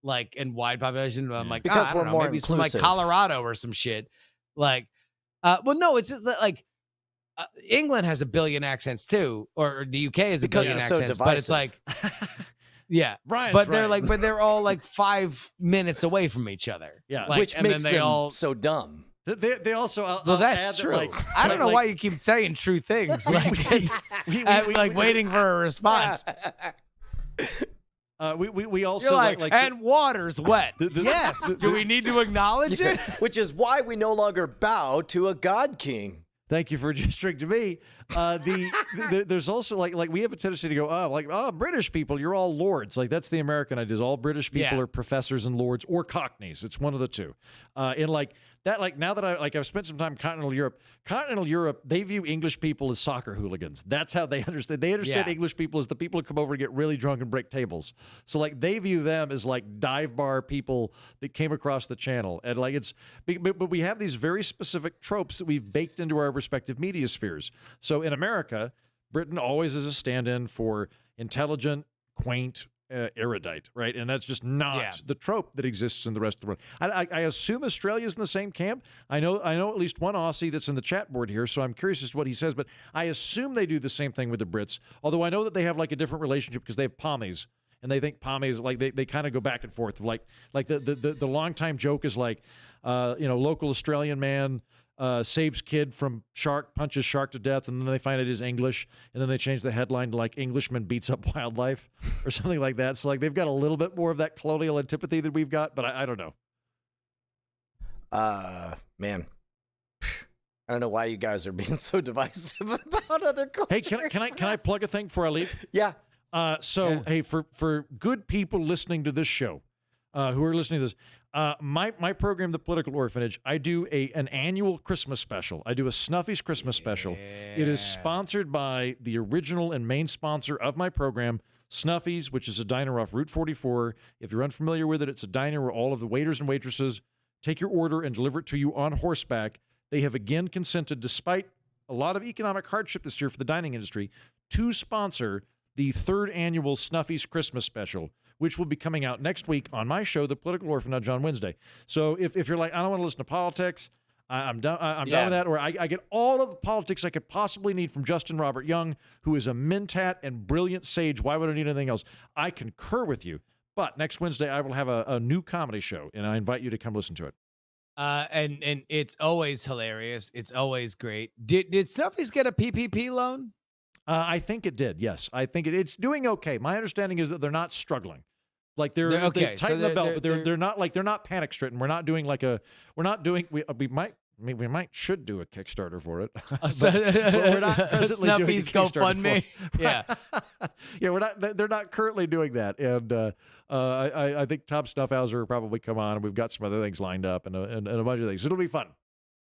S4: like, and wide population. I'm like,
S1: Because
S4: I
S1: we're
S4: don't know,
S1: more
S4: maybe it's from like
S1: inclusive.
S4: Colorado or some shit. Like, well, no, it's just that like England has a billion accents too, or the UK has a
S1: Because
S4: billion
S1: they're so
S4: accents, but it's
S1: divisive.
S4: like, yeah,
S5: Brian's
S4: but they're
S5: right.
S4: like, but they're all like 5 minutes away from each other.
S5: Yeah.
S4: Like,
S1: Which
S4: and
S1: makes
S4: then they
S1: them
S4: all.
S1: so dumb.
S5: They also,
S4: Well, that's true. I don't know why you keep saying true things. Like, like waiting for a response.
S5: we also
S4: You're like, and water's wet. Yes. Do we need to acknowledge it?
S1: Which is why we no longer bow to a god king.
S5: Thank you for gesturing to me. There's also like we have a tendency to go, British people, you're all lords. Like that's the American idea. Is all British people
S4: Yeah.
S5: are professors and lords or cockneys. It's one of the two. And like that, like now that I've spent some time in continental Europe, they view English people as soccer hooligans. That's how they understand. They understand
S4: Yeah.
S5: English people as the people who come over and get really drunk and break tables. So like they view them as like dive bar people that came across the channel. And like but we have these very specific tropes that we've baked into our respective media spheres. So in America, Britain always is a stand-in for intelligent, quaint, erudite, right? And that's just not the trope that exists in the rest of the world. I assume Australia's in the same camp. I know at least one Aussie that's in the chat board here, so I'm curious as to what he says, but I assume they do the same thing with the Brits, although I know that they have like a different relationship because they have pommies. And they think pommies, like they kind of go back and forth. Like the longtime joke is like, local Australian man saves kid from shark, punches shark to death, and then they find it is English, and then they change the headline to like Englishman beats up wildlife or something like that. So like they've got a little bit more of that colonial antipathy that we've got, but I don't know.
S1: Man. I don't know why you guys are being so divisive about other cultures.
S5: Hey, can I plug a thing before I leave?
S1: Yeah.
S5: Hey, for good people listening to this show, who are listening to this, my program, The Political Orphanage, I do an annual Christmas special. I do a Snuffy's Christmas special. It is sponsored by the original and main sponsor of my program, Snuffy's, which is a diner off Route 44. If you're unfamiliar with it, it's a diner where all of the waiters and waitresses take your order and deliver it to you on horseback. They have again consented, despite a lot of economic hardship this year for the dining industry, to sponsor the third annual Snuffy's Christmas special, which will be coming out next week on my show, The Political Orphanage, on Wednesday. So if you're like, I don't want to listen to politics, I'm done with that, or I get all of the politics I could possibly need from Justin Robert Young, who is a mentat and brilliant sage. Why would I need anything else? I concur with you. But next Wednesday, I will have a new comedy show, and I invite you to come listen to it.
S4: And it's always hilarious. It's always great. Did Snuffy's get a PPP loan?
S5: I think it did. Yes, I think it's doing okay. My understanding is that they're not struggling. Like they're
S4: okay.
S5: They tighten
S4: So
S5: the belt,
S4: they're-
S5: but they're not panic stricken. We're not doing we should do a Kickstarter for it. but we're not presently doing a
S4: Snuffy's
S5: Kickstarter
S4: GoFundMe.
S5: for it.
S4: Yeah.
S5: Yeah, we're not. They're not currently doing that, and I think Tom Snuffhauser will probably come on, and we've got some other things lined up, and a bunch of things. It'll be fun.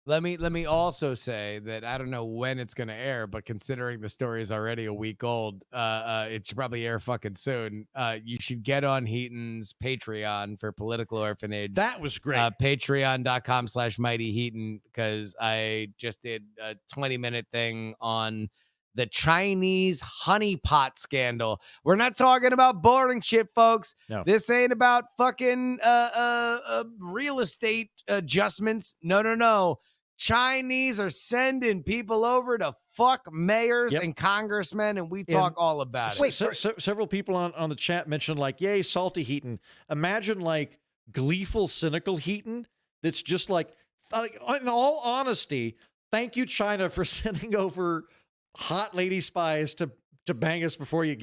S4: Let me also say that I don't know when it's going to air, but considering the story is already a week old, it should probably air fucking soon. You should get on Heaton's Patreon for Political Orphanage.
S5: That was great.
S4: Patreon.com/Mighty Heaton, because I just did a 20-minute thing on the Chinese honeypot scandal. We're not talking about boring shit, folks.
S5: No.
S4: This ain't about fucking real estate adjustments. No. Chinese are sending people over to fuck mayors and congressmen, and we talk all about it.
S1: Wait,
S5: several people on the chat mentioned like, yay, salty Heaton. Imagine like gleeful, cynical Heaton that's just like, in all honesty, thank you, China, for sending over hot lady spies to to bang us before we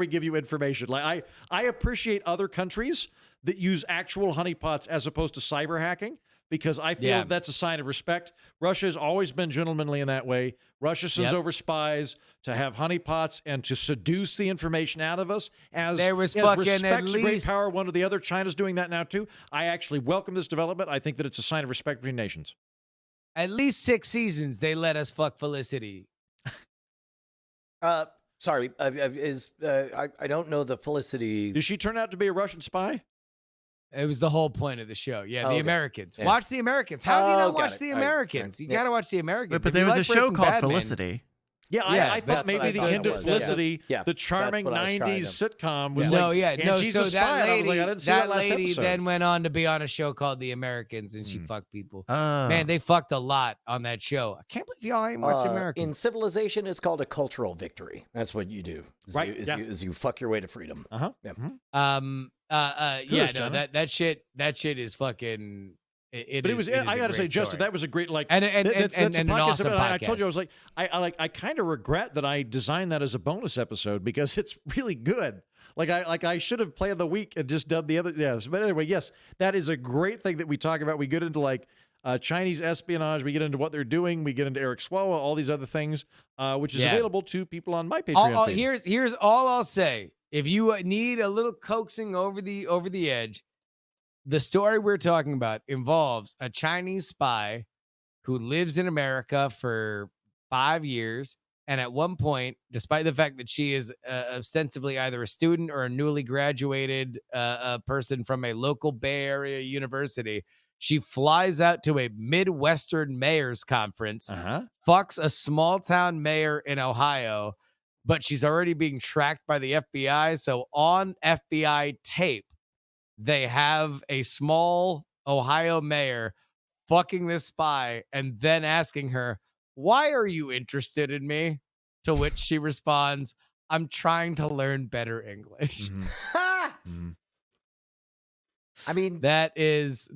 S5: give you information. Like I appreciate other countries that use actual honeypots as opposed to cyber hacking, because I feel that's a sign of respect. Russia has always been gentlemanly in that way. Russia sends over spies to have honeypots and to seduce the information out of us. As respects a great power, one or the other. China's doing that now too. I actually welcome this development. I think that it's a sign of respect between nations.
S4: At least 6 seasons they let us fuck Felicity.
S1: Sorry, I don't know the Felicity.
S5: Did she turn out to be a Russian spy?
S4: It was the whole point of the show. Yeah, the Americans.
S1: Yeah.
S4: Watch The Americans. How have you not watched The Americans? You got to watch The Americans.
S2: But there was a show called Felicity.
S5: Yeah, I thought maybe the end of Felicity,
S1: Yeah.
S5: the charming '90s sitcom, was
S4: No,
S5: like, and she's a spy. And I was like, I didn't see that last
S4: lady
S5: episode.
S4: then went on to be on a show called The Americans, and she fucked people. Man, they fucked a lot on that show. I can't believe y'all ain't watched The Americans.
S1: In Civilization, it's called a cultural victory. That's what you do.
S5: Right,
S1: You fuck your way to freedom.
S5: Uh-huh.
S1: Yeah.
S4: That shit is fucking.
S5: But it was. I got to say, Justin, that was a great
S4: and an
S5: podcast.
S4: awesome podcast.
S5: I told you I was like, I kind of regret that I designed that as a bonus episode because it's really good. I should have planned the week and just done the other. Yes, but anyway, yes, that is a great thing that we talk about. We get into Chinese espionage. We get into what they're doing. We get into Eric Swalwell, all these other things, which is available to people on my Patreon.
S4: Here's all I'll say. If you need a little coaxing over the edge, the story we're talking about involves a Chinese spy who lives in America for 5 years. And at one point, despite the fact that she is ostensibly either a student or a newly graduated person from a local Bay Area university, she flies out to a Midwestern mayor's conference, fucks a small town mayor in Ohio, but she's already being tracked by the FBI. So on FBI tape, they have a small Ohio mayor fucking this spy and then asking her, "Why are you interested in me?" To which she responds, "I'm trying to learn better English."
S1: I mean,
S4: that is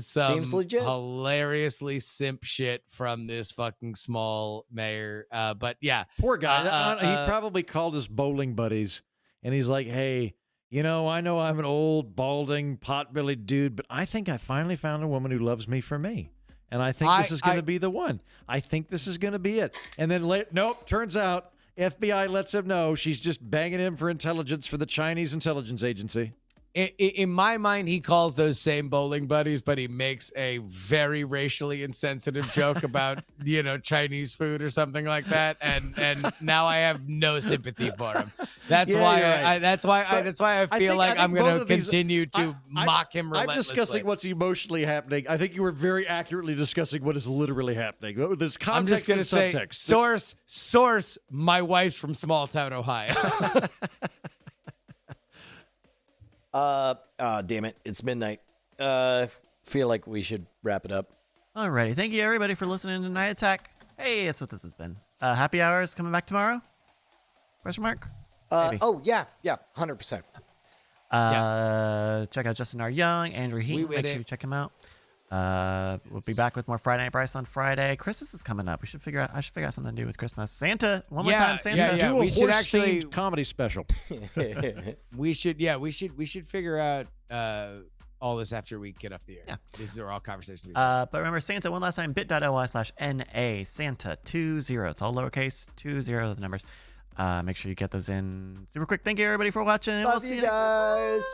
S4: some
S1: seems legit.
S4: Hilariously simp shit from this fucking small mayor. But yeah,
S5: poor guy. He probably called his bowling buddies and he's like, "Hey, I know I'm an old, balding, pot-bellied dude, but I think I finally found a woman who loves me for me. And I think this is going to be the one. I think this is going to be it." And then, nope, turns out FBI lets him know she's just banging him for intelligence for the Chinese intelligence agency.
S4: In my mind, he calls those same bowling buddies, but he makes a very racially insensitive joke about, Chinese food or something like that. And now I have no sympathy for him. That's why I feel like I'm going to continue to mock him relentlessly.
S5: I'm discussing what's emotionally happening. I think you were very accurately discussing what is literally happening. There's context
S4: I'm just going to say,
S5: subtext.
S4: source, my wife's from small town, Ohio.
S1: Damn it. It's midnight. Feel like we should wrap it up.
S2: Alrighty. Thank you, everybody, for listening to Night Attack. Hey, that's what this has been. Happy Hours coming back tomorrow? Question mark?
S1: Yeah, 100%.
S2: Check out Justin R. Young, Andrew Heaton. Make sure you check him out. We'll be back with more Friday Night Bryce on Friday. Christmas is coming up. I should figure out something to do with Christmas. Santa, one more time. Santa.
S5: Do
S4: we
S5: a
S4: should actually
S5: comedy special.
S4: we should figure out all this after we get off the air.
S2: Yeah.
S4: These are all conversations.
S2: But remember, Santa, one last time, bit.ly/NA, Santa 20. It's all lowercase, 20, those numbers. Make sure you get those in super quick. Thank you, everybody, for watching.
S1: Love you guys.